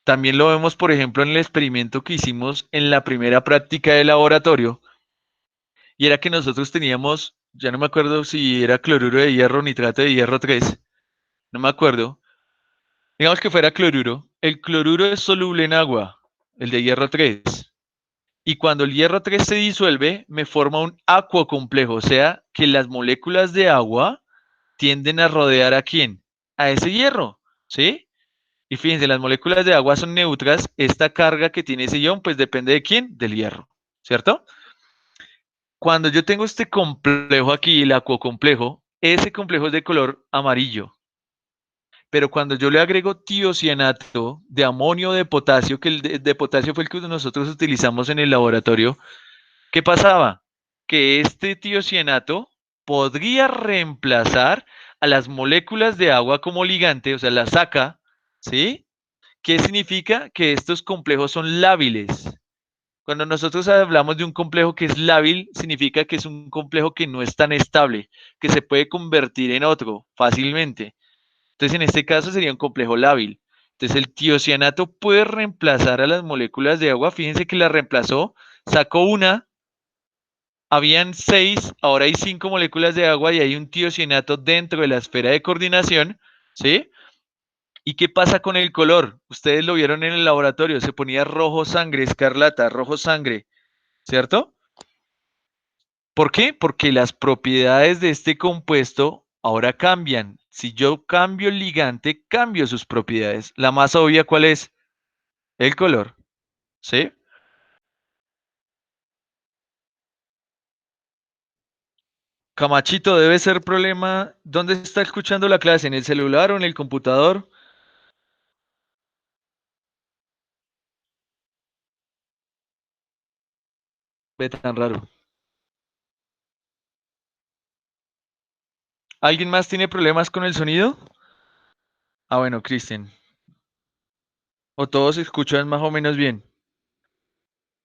También lo vemos, por ejemplo, en el experimento que hicimos en la primera práctica de laboratorio, y era que nosotros teníamos, ya no me acuerdo si era cloruro de hierro o nitrato de hierro 3, no me acuerdo. Digamos que fuera cloruro. El cloruro es soluble en agua, el de hierro 3. Y cuando el hierro 3 se disuelve, me forma un acuocomplejo, o sea que las moléculas de agua tienden a rodear a quién? A ese hierro, ¿sí? Y fíjense, las moléculas de agua son neutras, esta carga que tiene ese ion, pues depende de quién? Del hierro, ¿cierto? Cuando yo tengo este complejo aquí, el acuocomplejo, ese complejo es de color amarillo. Pero cuando yo le agrego tiocianato de amonio o de potasio, que el de potasio fue el que nosotros utilizamos en el laboratorio, ¿qué pasaba? Que este tiocianato podría reemplazar a las moléculas de agua como ligante, o sea, la saca, ¿sí? ¿Qué significa? Que estos complejos son lábiles. Cuando nosotros hablamos de un complejo que es lábil, significa que es un complejo que no es tan estable, que se puede convertir en otro fácilmente. Entonces, en este caso sería un complejo lábil. Entonces, el tiocianato puede reemplazar a las moléculas de agua. Fíjense que la reemplazó, sacó una, habían 6, ahora hay 5 moléculas de agua y hay un tiocianato dentro de la esfera de coordinación, ¿sí? ¿Y qué pasa con el color? Ustedes lo vieron en el laboratorio, se ponía rojo sangre, escarlata, rojo sangre, ¿cierto? ¿Por qué? Porque las propiedades de este compuesto ahora cambian. Si yo cambio el ligante, cambio sus propiedades. La más obvia, ¿cuál es? El color, ¿sí? Camachito, debe ser problema. ¿Dónde está escuchando la clase? ¿En el celular o en el computador? Ve tan raro. ¿Alguien más tiene problemas con el sonido? Ah, bueno, Cristian. ¿O todos escuchan más o menos bien?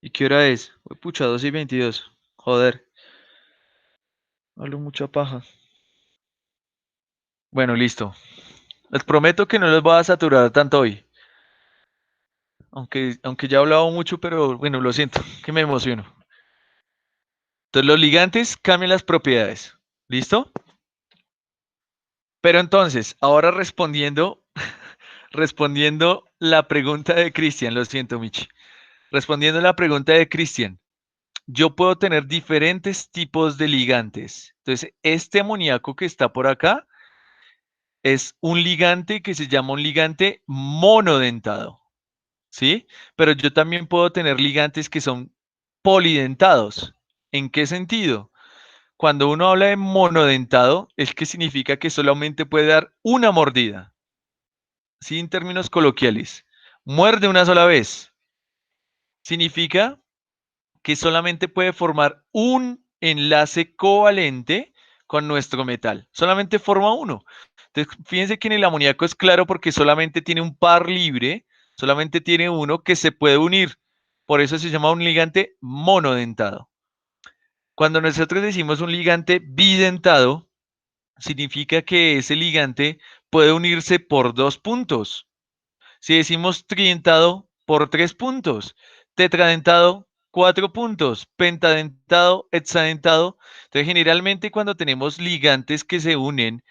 ¿Y qué hora es? Uy, pucha, 2:22. Joder, hablo mucha paja. Bueno, listo. Les prometo que no los voy a saturar tanto hoy. Aunque ya he hablado mucho, pero bueno, lo siento, que me emociono. Entonces, los ligantes cambian las propiedades. ¿Listo? Pero entonces, ahora respondiendo la pregunta de Cristian, lo siento, Michi. Respondiendo la pregunta de Cristian, yo puedo tener diferentes tipos de ligantes. Entonces, este amoníaco que está por acá es un ligante que se llama un ligante monodentado, ¿sí? Pero yo también puedo tener ligantes que son polidentados. ¿En qué sentido? Cuando uno habla de monodentado, es que significa que solamente puede dar una mordida, ¿sí? En términos coloquiales. Muerde una sola vez. Significa que solamente puede formar un enlace covalente con nuestro metal. Solamente forma uno. Entonces, fíjense que en el amoníaco es claro porque solamente tiene un par libre, solamente tiene uno que se puede unir. Por eso se llama un ligante monodentado. Cuando nosotros decimos un ligante bidentado, significa que ese ligante puede unirse por 2 puntos. Si decimos tridentado, por 3 puntos. Tetradentado, 4 puntos. Pentadentado, hexadentado. Entonces, generalmente cuando tenemos ligantes que se unen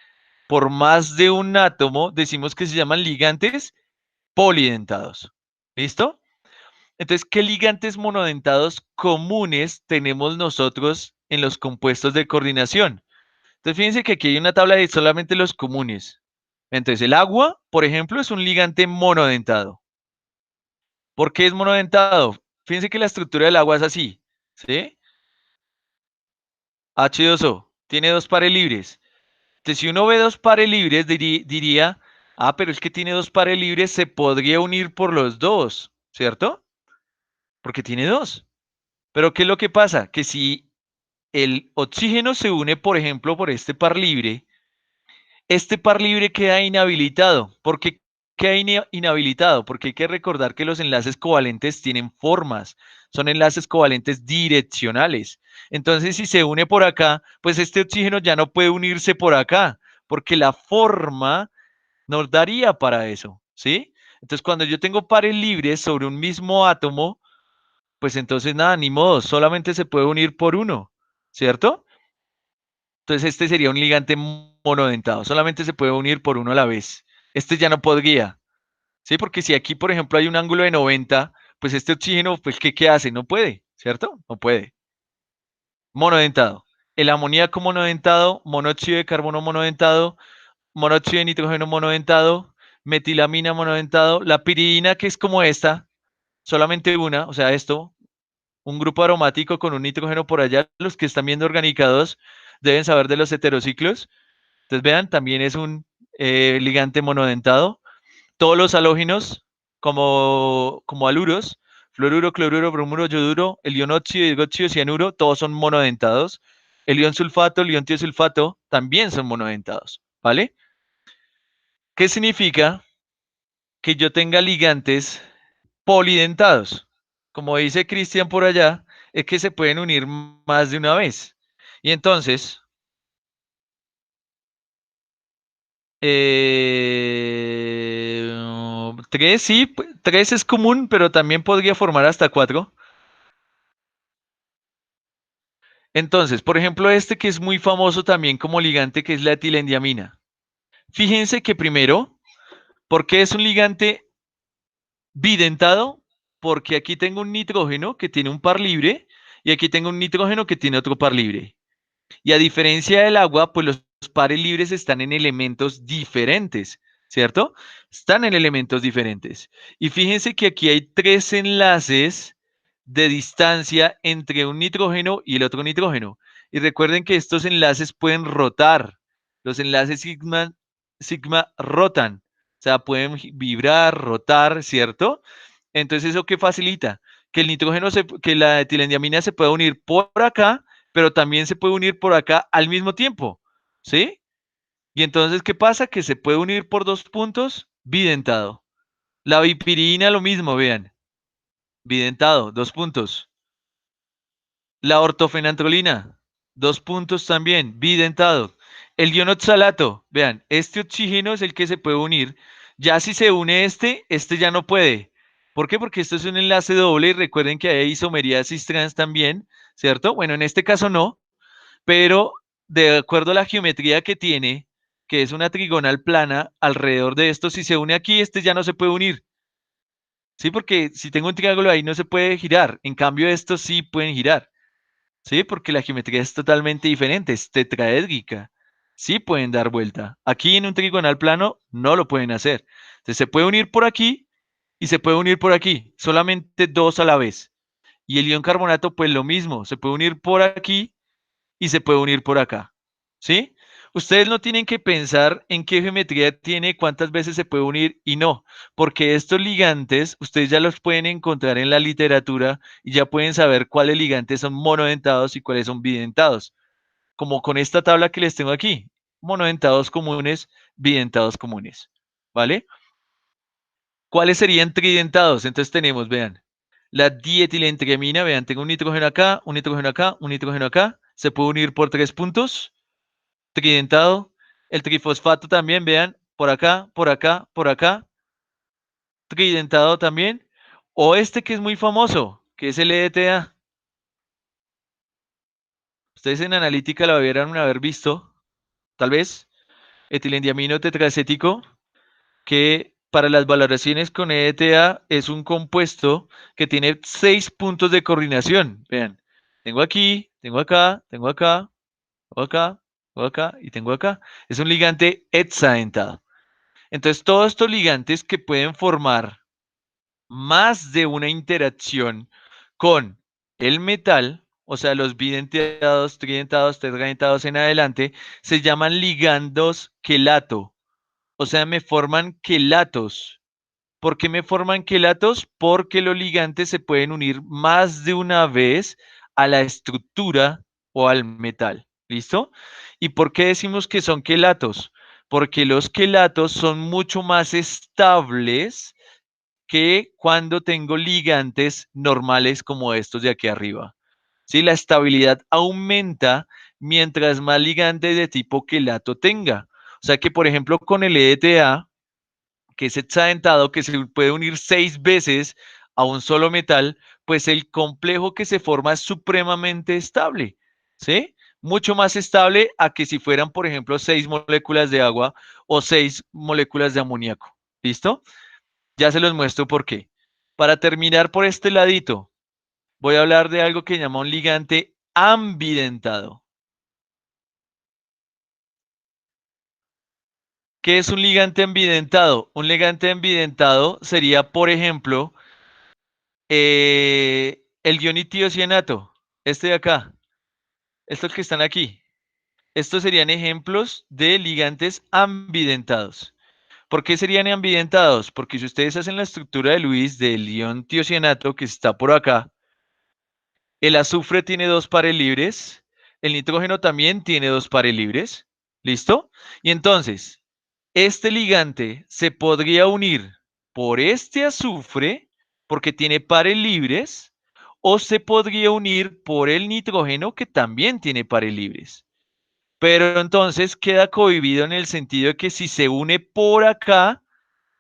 por más de un átomo, decimos que se llaman ligantes polidentados. ¿Listo? Entonces, ¿qué ligantes monodentados comunes tenemos nosotros en los compuestos de coordinación? Entonces, fíjense que aquí hay una tabla de solamente los comunes. Entonces, el agua, por ejemplo, es un ligante monodentado. ¿Por qué es monodentado? Fíjense que la estructura del agua es así, ¿sí? H2O, tiene dos pares libres. Entonces, si uno ve dos pares libres, diría, ah, pero es que tiene dos pares libres, se podría unir por los dos, ¿cierto? Porque tiene dos. Pero ¿qué es lo que pasa? Que si el oxígeno se une, por ejemplo, por este par libre, este par libre queda inhabilitado. ¿Por qué queda inhabilitado? Porque hay que recordar que los enlaces covalentes tienen formas, son enlaces covalentes direccionales. Entonces, si se une por acá, pues este oxígeno ya no puede unirse por acá, porque la forma nos daría para eso, ¿sí? Entonces, cuando yo tengo pares libres sobre un mismo átomo, pues entonces nada, ni modo, solamente se puede unir por uno, ¿cierto? Entonces este sería un ligante monodentado, solamente se puede unir por uno a la vez. Este ya no podría, ¿sí? Porque si aquí, por ejemplo, hay un ángulo de 90, pues este oxígeno, pues ¿qué hace? No puede, ¿cierto? No puede. Monodentado. El amoníaco monodentado, monóxido de carbono monodentado, monóxido de nitrógeno monodentado, metilamina monodentado, la piridina que es como esta, solamente una, o sea, esto, un grupo aromático con un nitrógeno por allá, los que están viendo organicados deben saber de los heterociclos. Entonces vean, también es un ligante monodentado. Todos los halógenos, como aluros, fluoruro, cloruro, bromuro, yoduro, el ion óxido, hidróxido, cianuro, todos son monodentados. El ion sulfato, el ion tiosulfato también son monodentados, ¿vale? ¿Qué significa que yo tenga ligantes polidentados? como dice Cristian por allá, es que se pueden unir más de una vez. Y entonces, 3 sí, 3 es común, pero también podría formar hasta 4. Entonces, por ejemplo, este que es muy famoso también como ligante, que es la etilendiamina. Fíjense que primero, ¿por qué es un ligante bidentado? Porque aquí tengo un nitrógeno que tiene un par libre y aquí tengo un nitrógeno que tiene otro par libre. Y a diferencia del agua, pues los pares libres están en elementos diferentes, ¿cierto? Están en elementos diferentes. Y fíjense que aquí hay 3 enlaces de distancia entre un nitrógeno y el otro nitrógeno. Y recuerden que estos enlaces pueden rotar. Los enlaces sigma rotan. O sea, pueden vibrar, rotar, ¿cierto? Entonces, ¿eso qué facilita? Que el nitrógeno, que la etilendiamina se pueda unir por acá, pero también se puede unir por acá al mismo tiempo, ¿sí? Y entonces, ¿qué pasa? Que se puede unir por 2 puntos, bidentado. La bipirina, lo mismo, vean, bidentado, 2 puntos. La ortofenantrolina, 2 puntos también, bidentado. El ionoxalato, vean, este oxígeno es el que se puede unir. Ya si se une este ya no puede. ¿Por qué? Porque esto es un enlace doble y recuerden que hay isomerías cis-trans también, ¿cierto? Bueno, en este caso no, pero de acuerdo a la geometría que tiene, que es una trigonal plana, alrededor de esto, si se une aquí, este ya no se puede unir. ¿Sí? Porque si tengo un triángulo ahí no se puede girar. En cambio, estos sí pueden girar. ¿Sí? Porque la geometría es totalmente diferente, es tetraédrica. Sí pueden dar vuelta. Aquí en un trigonal plano no lo pueden hacer. Entonces se puede unir por aquí y se puede unir por aquí, solamente 2 a la vez. Y el ion carbonato, pues lo mismo, se puede unir por aquí y se puede unir por acá. ¿Sí? Ustedes no tienen que pensar en qué geometría tiene, cuántas veces se puede unir y no, porque estos ligantes ustedes ya los pueden encontrar en la literatura y ya pueden saber cuáles ligantes son monodentados y cuáles son bidentados, como con esta tabla que les tengo aquí, monodentados comunes, bidentados comunes, ¿vale? ¿Cuáles serían tridentados? Entonces tenemos, vean, la dietilentriamina, vean, tengo un nitrógeno acá, un nitrógeno acá, un nitrógeno acá, se puede unir por 3 puntos, tridentado. El trifosfato también, vean, por acá, por acá, por acá, tridentado también. O este que es muy famoso, que es el EDTA. Ustedes en analítica lo debieran haber visto, tal vez, etilendiamino tetracético, que para las valoraciones con EDTA es un compuesto que tiene 6 puntos de coordinación. Vean, tengo aquí, tengo acá, tengo acá, tengo acá, tengo acá y tengo acá. Es un ligante hexadentado. Entonces, todos estos ligantes que pueden formar más de una interacción con el metal, o sea, los bidentados, tridentados, tetradentados en adelante, se llaman ligandos quelato. O sea, me forman quelatos. ¿Por qué me forman quelatos? Porque los ligantes se pueden unir más de una vez a la estructura o al metal. ¿Listo? ¿Y por qué decimos que son quelatos? Porque los quelatos son mucho más estables que cuando tengo ligantes normales como estos de aquí arriba. ¿Sí? La estabilidad aumenta mientras más ligantes de tipo quelato tenga. O sea que, por ejemplo, con el EDTA, que es hexadentado, que se puede unir 6 veces a un solo metal, pues el complejo que se forma es supremamente estable, ¿sí? Mucho más estable a que si fueran, por ejemplo, 6 moléculas de agua o 6 moléculas de amoníaco. ¿Listo? Ya se los muestro por qué. Para terminar por este ladito, voy a hablar de algo que llama un ligante ambidentado. ¿Qué es un ligante ambidentado? Un ligante ambidentado sería, por ejemplo, el dionitiocianato, este de acá, estos que están aquí. Estos serían ejemplos de ligantes ambidentados. ¿Por qué serían ambidentados? Porque si ustedes hacen la estructura de Lewis del ion tiocianato que está por acá, el azufre tiene 2 pares libres, el nitrógeno también tiene 2 pares libres. ¿Listo? Y entonces, este ligante se podría unir por este azufre porque tiene pares libres, o se podría unir por el nitrógeno, que también tiene pares libres. Pero entonces queda cohibido en el sentido de que si se une por acá,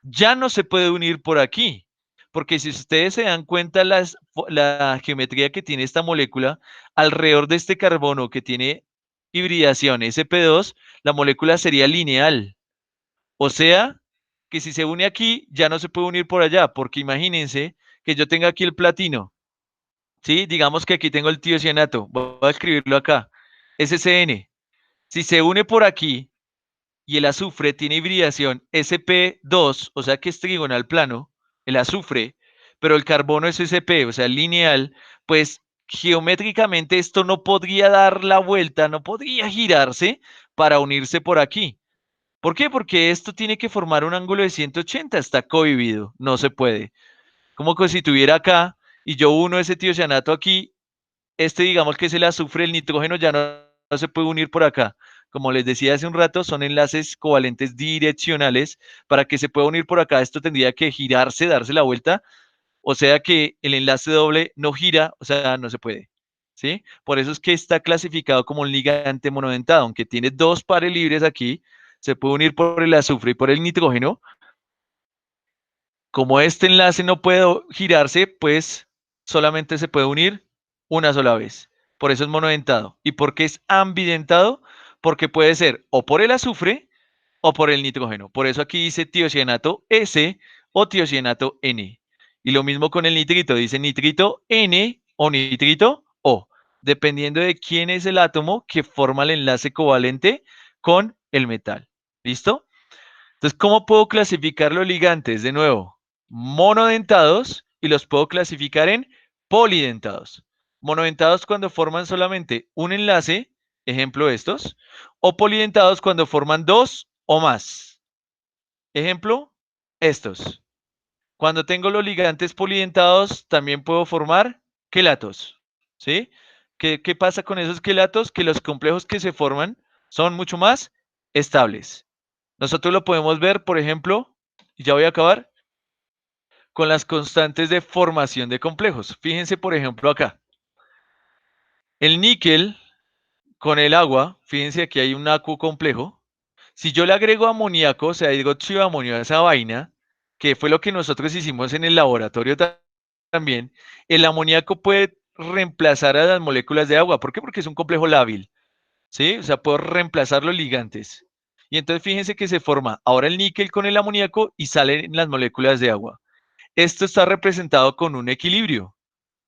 ya no se puede unir por aquí. Porque si ustedes se dan cuenta la geometría que tiene esta molécula, alrededor de este carbono que tiene hibridación sp2, la molécula sería lineal. O sea, que si se une aquí, ya no se puede unir por allá, porque imagínense que yo tenga aquí el platino, ¿sí? Digamos que aquí tengo el tiocianato, voy a escribirlo acá, SCN. Si se une por aquí y el azufre tiene hibridación sp2, o sea que es trigonal plano, el azufre, pero el carbono es sp, o sea, lineal, pues geométricamente esto no podría dar la vuelta, no podría girarse para unirse por aquí. ¿Por qué? Porque esto tiene que formar un ángulo de 180, está cohibido, no se puede. Como que si tuviera acá y yo uno ese tiocianato aquí, digamos que es el azufre, el nitrógeno ya no se puede unir por acá. Como les decía hace un rato, son enlaces covalentes direccionales. Para que se pueda unir por acá, esto tendría que girarse, darse la vuelta, o sea que el enlace doble no gira, o sea, no se puede. ¿Sí? Por eso es que está clasificado como un ligante monodentado, aunque tiene dos pares libres aquí, se puede unir por el azufre y por el nitrógeno. Como este enlace no puede girarse, pues solamente se puede unir una sola vez. Por eso es monodentado. ¿Y por qué es ambidentado? Porque puede ser o por el azufre o por el nitrógeno. Por eso aquí dice tiocianato S o tiocianato N. Y lo mismo con el nitrito, dice nitrito N o nitrito O, dependiendo de quién es el átomo que forma el enlace covalente con el metal. ¿Listo? Entonces, ¿cómo puedo clasificar los ligantes? De nuevo, monodentados, y los puedo clasificar en polidentados. Monodentados cuando forman solamente un enlace, ejemplo estos, o polidentados cuando forman dos o más. Ejemplo, estos. Cuando tengo los ligantes polidentados, también puedo formar quelatos. ¿Sí? ¿Qué pasa con esos quelatos? Que los complejos que se forman son mucho más estables. Nosotros lo podemos ver, por ejemplo, y ya voy a acabar, con las constantes de formación de complejos. Fíjense, por ejemplo, acá. El níquel con el agua, fíjense aquí hay un acuo complejo. Si yo le agrego amoníaco, o sea, hidróxido de amonio a esa vaina, que fue lo que nosotros hicimos en el laboratorio también, el amoníaco puede reemplazar a las moléculas de agua. ¿Por qué? Porque es un complejo lábil. ¿Sí? O sea, puedo reemplazar los ligantes. Y entonces fíjense que se forma ahora el níquel con el amoníaco y salen las moléculas de agua. Esto está representado con un equilibrio.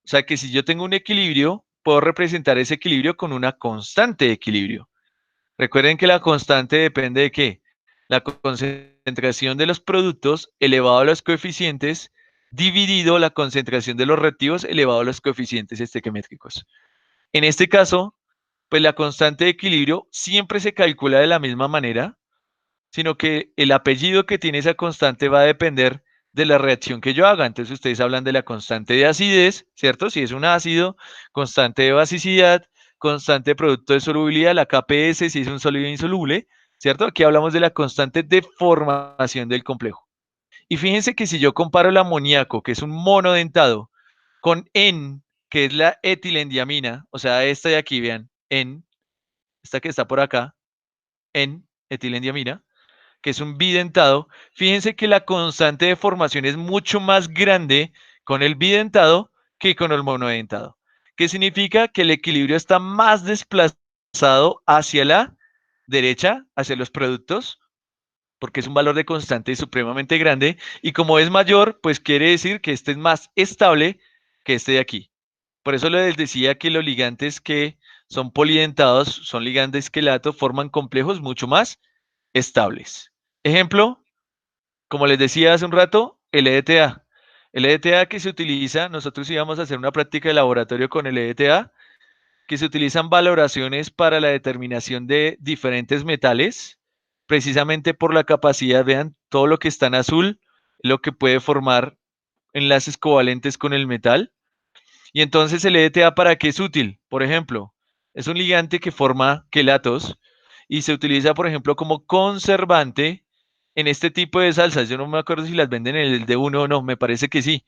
O sea que si yo tengo un equilibrio, puedo representar ese equilibrio con una constante de equilibrio. Recuerden que la constante depende de qué? La concentración de los productos elevado a los coeficientes dividido la concentración de los reactivos elevado a los coeficientes estequiométricos. En este caso, pues la constante de equilibrio siempre se calcula de la misma manera, sino que el apellido que tiene esa constante va a depender de la reacción que yo haga. Entonces ustedes hablan de la constante de acidez, ¿cierto? Si es un ácido, constante de basicidad, constante de producto de solubilidad, la KPS, si es un sólido insoluble, ¿cierto? Aquí hablamos de la constante de formación del complejo. Y fíjense que si yo comparo el amoníaco, que es un monodentado, con N, que es la etilendiamina, o sea, esta de aquí, vean, N, esta que está por acá, N, etilendiamina, que es un bidentado, fíjense que la constante de formación es mucho más grande con el bidentado que con el monodentado. ¿Qué significa? Que el equilibrio está más desplazado hacia la derecha, hacia los productos, porque es un valor de constante supremamente grande, y como es mayor, pues quiere decir que este es más estable que este de aquí. Por eso les decía que los ligantes que son polidentados, son ligantes quelato, forman complejos mucho más estables. Ejemplo, como les decía hace un rato, el EDTA. El EDTA que se utiliza, nosotros íbamos a hacer una práctica de laboratorio con el EDTA, que se utilizan valoraciones para la determinación de diferentes metales, precisamente por la capacidad, vean, todo lo que está en azul, lo que puede formar enlaces covalentes con el metal. Y entonces el EDTA, ¿para qué es útil? Por ejemplo, es un ligante que forma quelatos y se utiliza, por ejemplo, como conservante en este tipo de salsas. Yo no me acuerdo si las venden en el D1 o no, me parece que sí.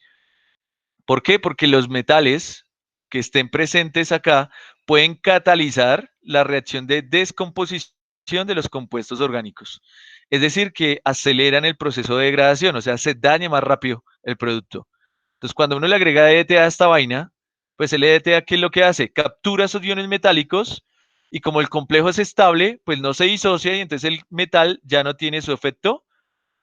¿Por qué? Porque los metales que estén presentes acá pueden catalizar la reacción de descomposición de los compuestos orgánicos. Es decir, que aceleran el proceso de degradación, o sea, se daña más rápido el producto. Entonces, cuando uno le agrega EDTA a esta vaina, pues el EDTA, ¿qué es lo que hace? Captura esos iones metálicos y como el complejo es estable, pues no se disocia y entonces el metal ya no tiene su efecto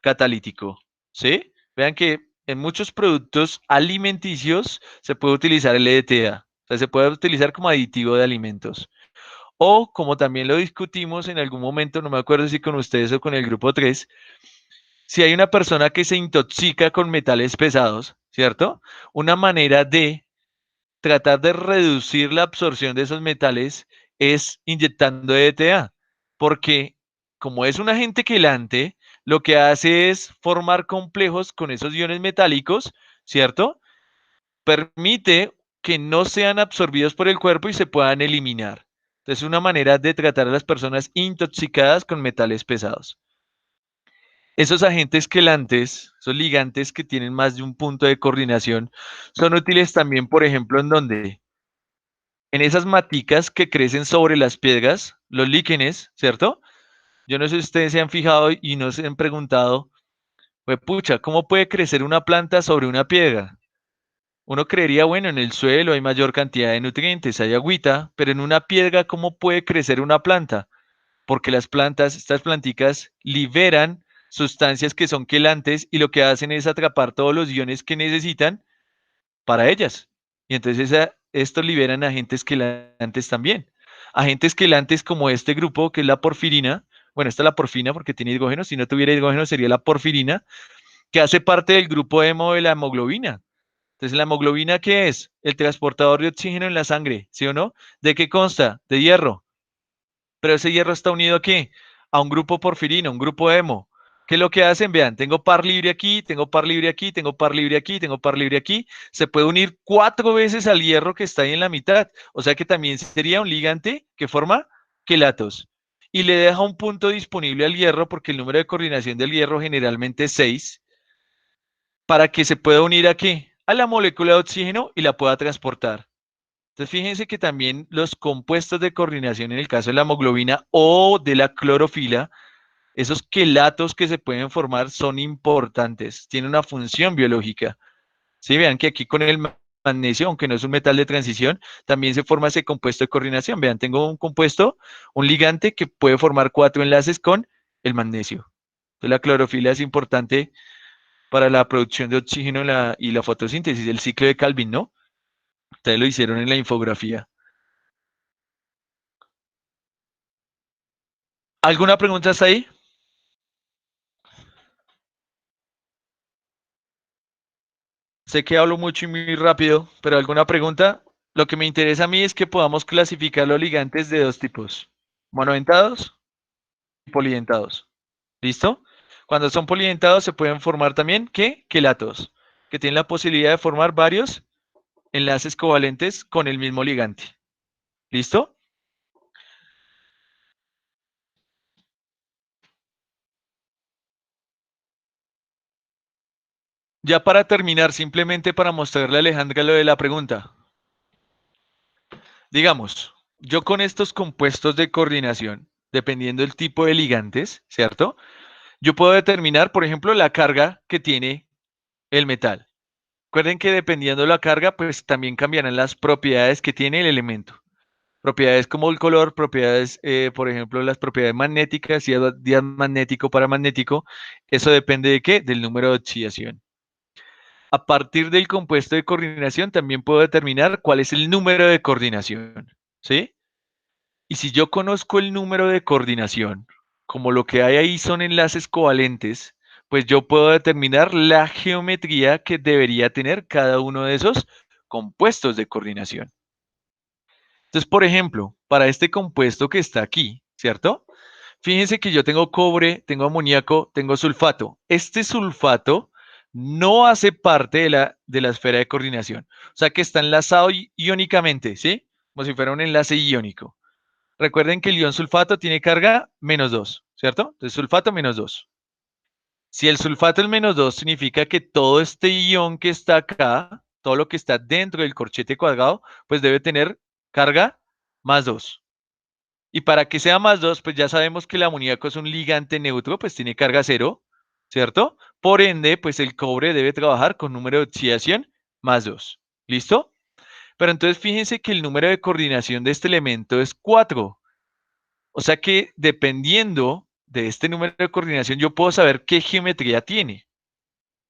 catalítico, ¿sí? Vean que en muchos productos alimenticios se puede utilizar el EDTA, o sea, se puede utilizar como aditivo de alimentos. O como también lo discutimos en algún momento, no me acuerdo si con ustedes o con el grupo 3, si hay una persona que se intoxica con metales pesados, ¿cierto? Una manera de tratar de reducir la absorción de esos metales es inyectando EDTA, porque como es un agente quelante, lo que hace es formar complejos con esos iones metálicos, ¿cierto? Permite que no sean absorbidos por el cuerpo y se puedan eliminar. Entonces, es una manera de tratar a las personas intoxicadas con metales pesados. Esos agentes quelantes, esos ligantes que tienen más de un punto de coordinación, son útiles también, por ejemplo, en donde en esas maticas que crecen sobre las piedras, los líquenes, ¿cierto? Yo no sé si ustedes se han fijado y no se han preguntado, pues pucha, ¿cómo puede crecer una planta sobre una piedra? Uno creería, bueno, en el suelo hay mayor cantidad de nutrientes, hay agüita, pero en una piedra, ¿cómo puede crecer una planta? Porque las plantas, estas planticas, liberan sustancias que son quelantes y lo que hacen es atrapar todos los iones que necesitan para ellas. Y entonces estos liberan agentes quelantes también. Agentes quelantes como este grupo, que es la porfirina, bueno, esta es la porfina porque tiene hidrógeno, si no tuviera hidrógeno sería la porfirina, que hace parte del grupo hemo de la hemoglobina. Entonces, ¿la hemoglobina qué es? El transportador de oxígeno en la sangre, ¿sí o no? ¿De qué consta? De hierro. Pero ese hierro está unido ¿a qué? A un grupo porfirino, un grupo hemo. ¿Qué es lo que hacen? Vean, tengo par libre aquí, tengo par libre aquí, tengo par libre aquí, tengo par libre aquí. Se puede unir 4 veces al hierro que está ahí en la mitad. O sea que también sería un ligante que forma quelatos. Y le deja un punto disponible al hierro porque el número de coordinación del hierro generalmente es 6 para que se pueda unir a qué? A la molécula de oxígeno y la pueda transportar. Entonces, fíjense que también los compuestos de coordinación en el caso de la hemoglobina o de la clorofila, esos quelatos que se pueden formar son importantes, tienen una función biológica. Sí, vean que aquí con el magnesio, aunque no es un metal de transición, también se forma ese compuesto de coordinación. Vean, tengo un compuesto, un ligante que puede formar 4 enlaces con el magnesio. Entonces, la clorofila es importante para la producción de oxígeno y la fotosíntesis, el ciclo de Calvin, ¿no? Ustedes lo hicieron en la infografía. ¿Alguna pregunta hasta ahí? Sé que hablo mucho y muy rápido, pero ¿alguna pregunta? Lo que me interesa a mí es que podamos clasificar los ligantes de dos tipos, monodentados y polidentados. ¿Listo? Cuando son polidentados se pueden formar también, ¿qué? Quelatos, que tienen la posibilidad de formar varios enlaces covalentes con el mismo ligante. ¿Listo? Ya para terminar, simplemente para mostrarle a Alejandra lo de la pregunta. Digamos, yo con estos compuestos de coordinación, dependiendo del tipo de ligantes, ¿cierto? Yo puedo determinar, por ejemplo, la carga que tiene el metal. Recuerden que dependiendo de la carga, pues también cambiarán las propiedades que tiene el elemento. Propiedades como el color, propiedades, por ejemplo, las propiedades magnéticas, si es diamagnético, paramagnético, eso depende de qué? Del número de oxidación. A partir del compuesto de coordinación también puedo determinar cuál es el número de coordinación, ¿sí? Y si yo conozco el número de coordinación, como lo que hay ahí son enlaces covalentes, pues yo puedo determinar la geometría que debería tener cada uno de esos compuestos de coordinación. Entonces, por ejemplo, para este compuesto que está aquí, ¿cierto? Fíjense que yo tengo cobre, tengo amoníaco, tengo sulfato. Este sulfato no hace parte de la esfera de coordinación. O sea que está enlazado iónicamente, ¿sí? Como si fuera un enlace iónico. Recuerden que el ion sulfato tiene carga -2, ¿cierto? Entonces, sulfato -2. Si el sulfato es -2, significa que todo este ion que está acá, todo lo que está dentro del corchete cuadrado, pues debe tener carga más 2. Y para que sea más 2, pues ya sabemos que el amoníaco es un ligante neutro, pues tiene carga 0, ¿cierto? Por ende, pues el cobre debe trabajar con número de oxidación más 2. ¿Listo? Pero entonces fíjense que el número de coordinación de este elemento es 4. O sea que dependiendo de este número de coordinación, yo puedo saber qué geometría tiene.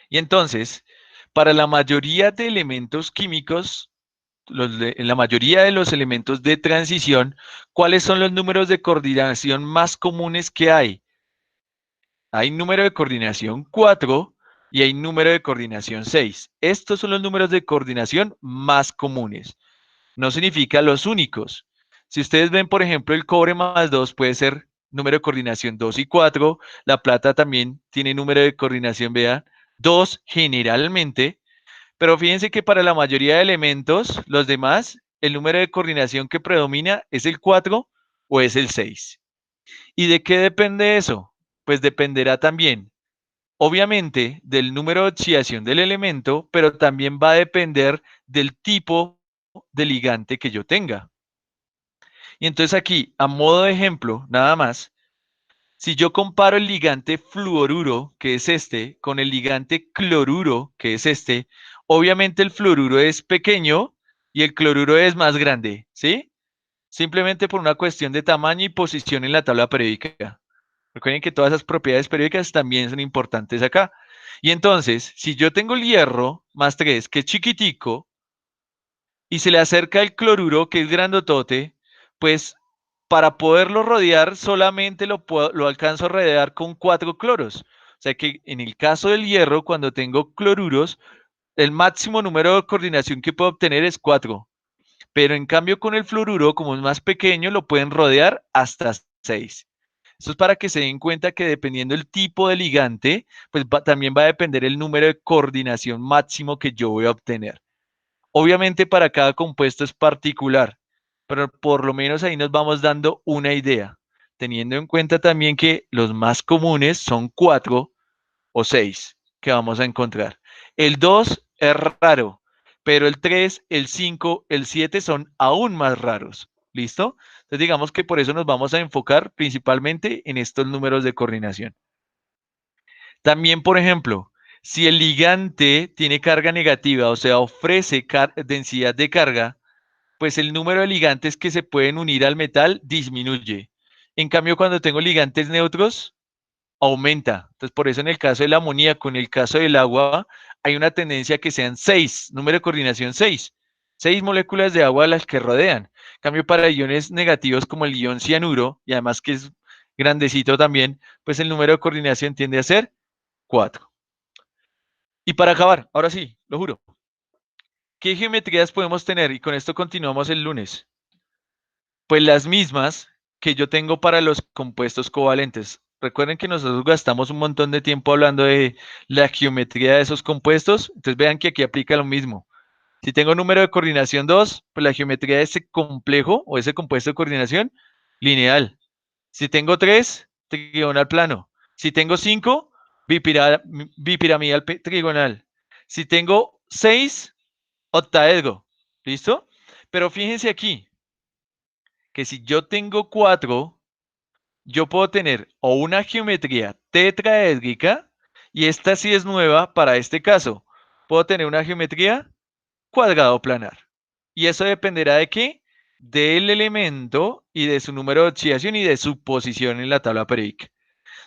Y entonces, para la mayoría de elementos químicos, en la mayoría de los elementos de transición, ¿cuáles son los números de coordinación más comunes que hay? Hay número de coordinación 4 y hay número de coordinación 6. Estos son los números de coordinación más comunes. No significa los únicos. Si ustedes ven, por ejemplo, el cobre más 2 puede ser número de coordinación 2 y 4. La plata también tiene número de coordinación, vean, 2 generalmente. Pero fíjense que para la mayoría de elementos, los demás, el número de coordinación que predomina es el 4 o es el 6. ¿Y de qué depende eso? Pues dependerá también, obviamente, del número de oxidación del elemento, pero también va a depender del tipo de ligante que yo tenga. Y entonces aquí, a modo de ejemplo, nada más, si yo comparo el ligante fluoruro, que es este, con el ligante cloruro, que es este, obviamente el fluoruro es pequeño y el cloruro es más grande, ¿sí? Simplemente por una cuestión de tamaño y posición en la tabla periódica. Recuerden que todas esas propiedades periódicas también son importantes acá. Y entonces, si yo tengo el hierro más 3, que es chiquitico, y se le acerca el cloruro, que es grandotote, pues para poderlo rodear solamente lo alcanzo a rodear con 4 cloros. O sea que en el caso del hierro, cuando tengo cloruros, el máximo número de coordinación que puedo obtener es 4. Pero en cambio con el fluoruro, como es más pequeño, lo pueden rodear hasta 6. Eso es para que se den cuenta que dependiendo del tipo de ligante, pues también va a depender el número de coordinación máximo que yo voy a obtener. Obviamente para cada compuesto es particular, pero por lo menos ahí nos vamos dando una idea, teniendo en cuenta también que los más comunes son 4 o 6 que vamos a encontrar. El 2 es raro, pero el 3, el 5, el 7 son aún más raros. ¿Listo? Entonces digamos que por eso nos vamos a enfocar principalmente en estos números de coordinación. También, por ejemplo, si el ligante tiene carga negativa, o sea, ofrece densidad de carga, pues el número de ligantes que se pueden unir al metal disminuye. En cambio, cuando tengo ligantes neutros, aumenta. Entonces, por eso en el caso del amoníaco, en el caso del agua, hay una tendencia a que sean 6, número de coordinación 6. 6 moléculas de agua las que rodean. En cambio, para iones negativos como el ion cianuro, y además que es grandecito también, pues el número de coordinación tiende a ser 4. Y para acabar, ahora sí, lo juro. ¿Qué geometrías podemos tener? Y con esto continuamos el lunes. Pues las mismas que yo tengo para los compuestos covalentes. Recuerden que nosotros gastamos un montón de tiempo hablando de la geometría de esos compuestos. Entonces vean que aquí aplica lo mismo. Si tengo número de coordinación 2, pues la geometría de ese complejo o ese compuesto de coordinación, lineal. Si tengo 3, trigonal plano. Si tengo 5, bipiramidal trigonal. Si tengo 6, octaedro. ¿Listo? Pero fíjense aquí que si yo tengo 4, yo puedo tener o una geometría tetraédrica, y esta sí es nueva para este caso. Puedo tener una geometría cuadrado planar. ¿Y eso dependerá de qué? Del elemento y de su número de oxidación y de su posición en la tabla periódica.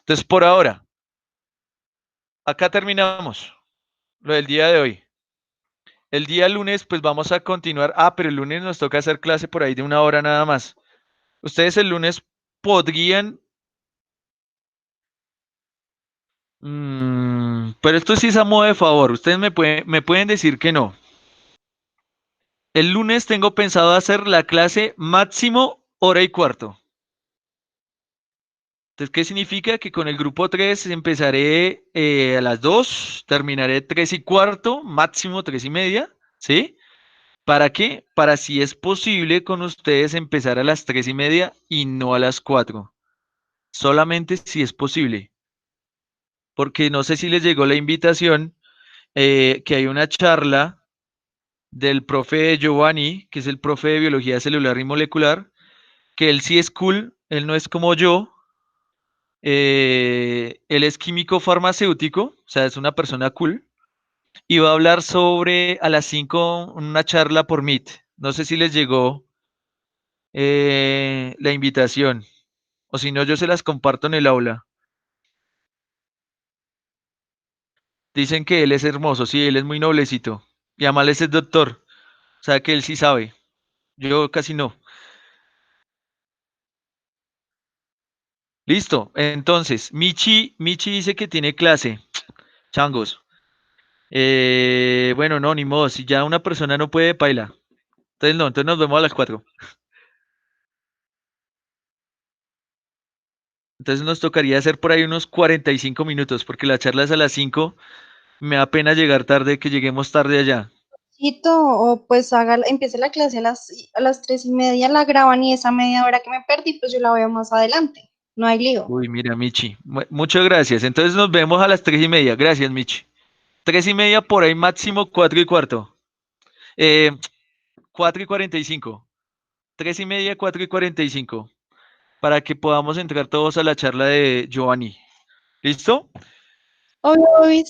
Entonces, por ahora, acá terminamos lo del día de hoy. El día lunes, pues vamos a continuar. Ah, pero el lunes nos toca hacer clase por ahí de 1 hora nada más. Ustedes el lunes podrían. Pero esto sí es a modo de favor. Ustedes me pueden decir que no. El lunes tengo pensado hacer la clase máximo 1 hora y cuarto. Entonces, ¿qué significa? Que con el grupo 3 empezaré a las 2, terminaré 3 y cuarto, máximo 3 y media, ¿sí? ¿Para qué? Para si es posible con ustedes empezar a las 3 y media y no a las 4. Solamente si es posible. Porque no sé si les llegó la invitación, que hay una charla del profe Giovanni, que es el profe de biología celular y molecular, que él sí es cool, él no es como yo, él es químico farmacéutico, o sea, es una persona cool, y va a hablar sobre a las 5 una charla por Meet. No sé si les llegó la invitación, o si no, yo se las comparto en el aula. Dicen que él es hermoso, sí, él es muy noblecito, y además él es doctor, o sea que él sí sabe, yo casi no. Listo, entonces, Michi dice que tiene clase, changos. Bueno, no, ni modo, si ya una persona no puede, paila. Entonces no, entonces nos vemos a las 4. Entonces nos tocaría hacer por ahí unos 45 minutos, porque la charla es a las 5. Me da pena llegar tarde, que lleguemos tarde allá. O pues empiece la clase a las 3:30, la graban y esa media hora que me perdí, pues yo la veo más adelante. No hay lío. Uy, mira, Michi, muchas gracias. Entonces nos vemos a las 3:30. Gracias, Michi. 3:30 por ahí máximo 4:15. 4:45. 3:30, 4:45. Para que podamos entrar todos a la charla de Giovanni. ¿Listo? Obvio.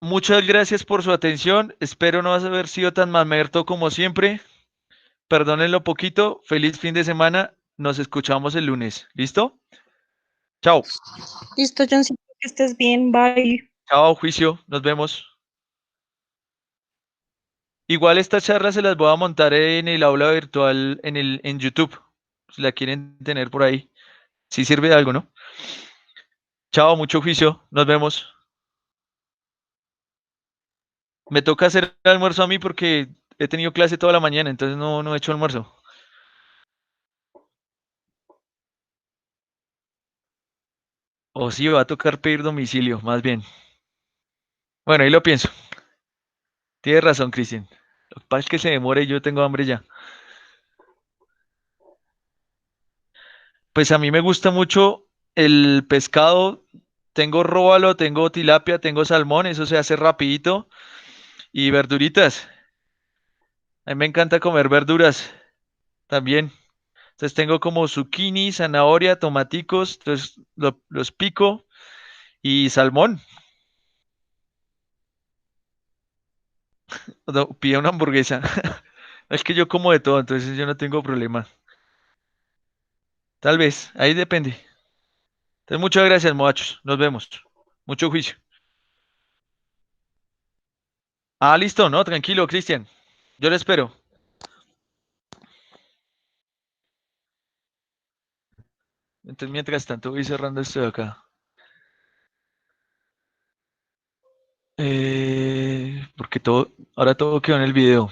Muchas gracias por su atención. Espero no haber sido tan mamerto como siempre. Perdónenlo poquito. Feliz fin de semana. Nos escuchamos el lunes. ¿Listo? Chao. Listo, Johncito, que estés bien, bye. Chao, juicio. Nos vemos. Igual estas charlas se las voy a montar en el aula virtual en YouTube. Si la quieren tener por ahí. Si sirve de algo, ¿no? Chao, mucho juicio. Nos vemos. Me toca hacer el almuerzo a mí porque he tenido clase toda la mañana, entonces no he hecho almuerzo. O sí, va a tocar pedir domicilio, más bien. Bueno, ahí lo pienso. Tienes razón, Cristian. Lo que pasa es que se demora y yo tengo hambre ya. Pues a mí me gusta mucho el pescado. Tengo róbalo, tengo tilapia, tengo salmón, eso se hace rapidito. Y verduritas. A mí me encanta comer verduras también. Entonces tengo como zucchini, zanahoria, tomaticos, entonces los pico y salmón. No, pide una hamburguesa. Es que yo como de todo, entonces yo no tengo problema. Tal vez, ahí depende. Entonces, muchas gracias, muchachos. Nos vemos. Mucho juicio. Ah, listo, no, tranquilo, Cristian. Yo le espero. Entonces, mientras tanto, voy cerrando esto de acá. Porque ahora todo quedó en el video.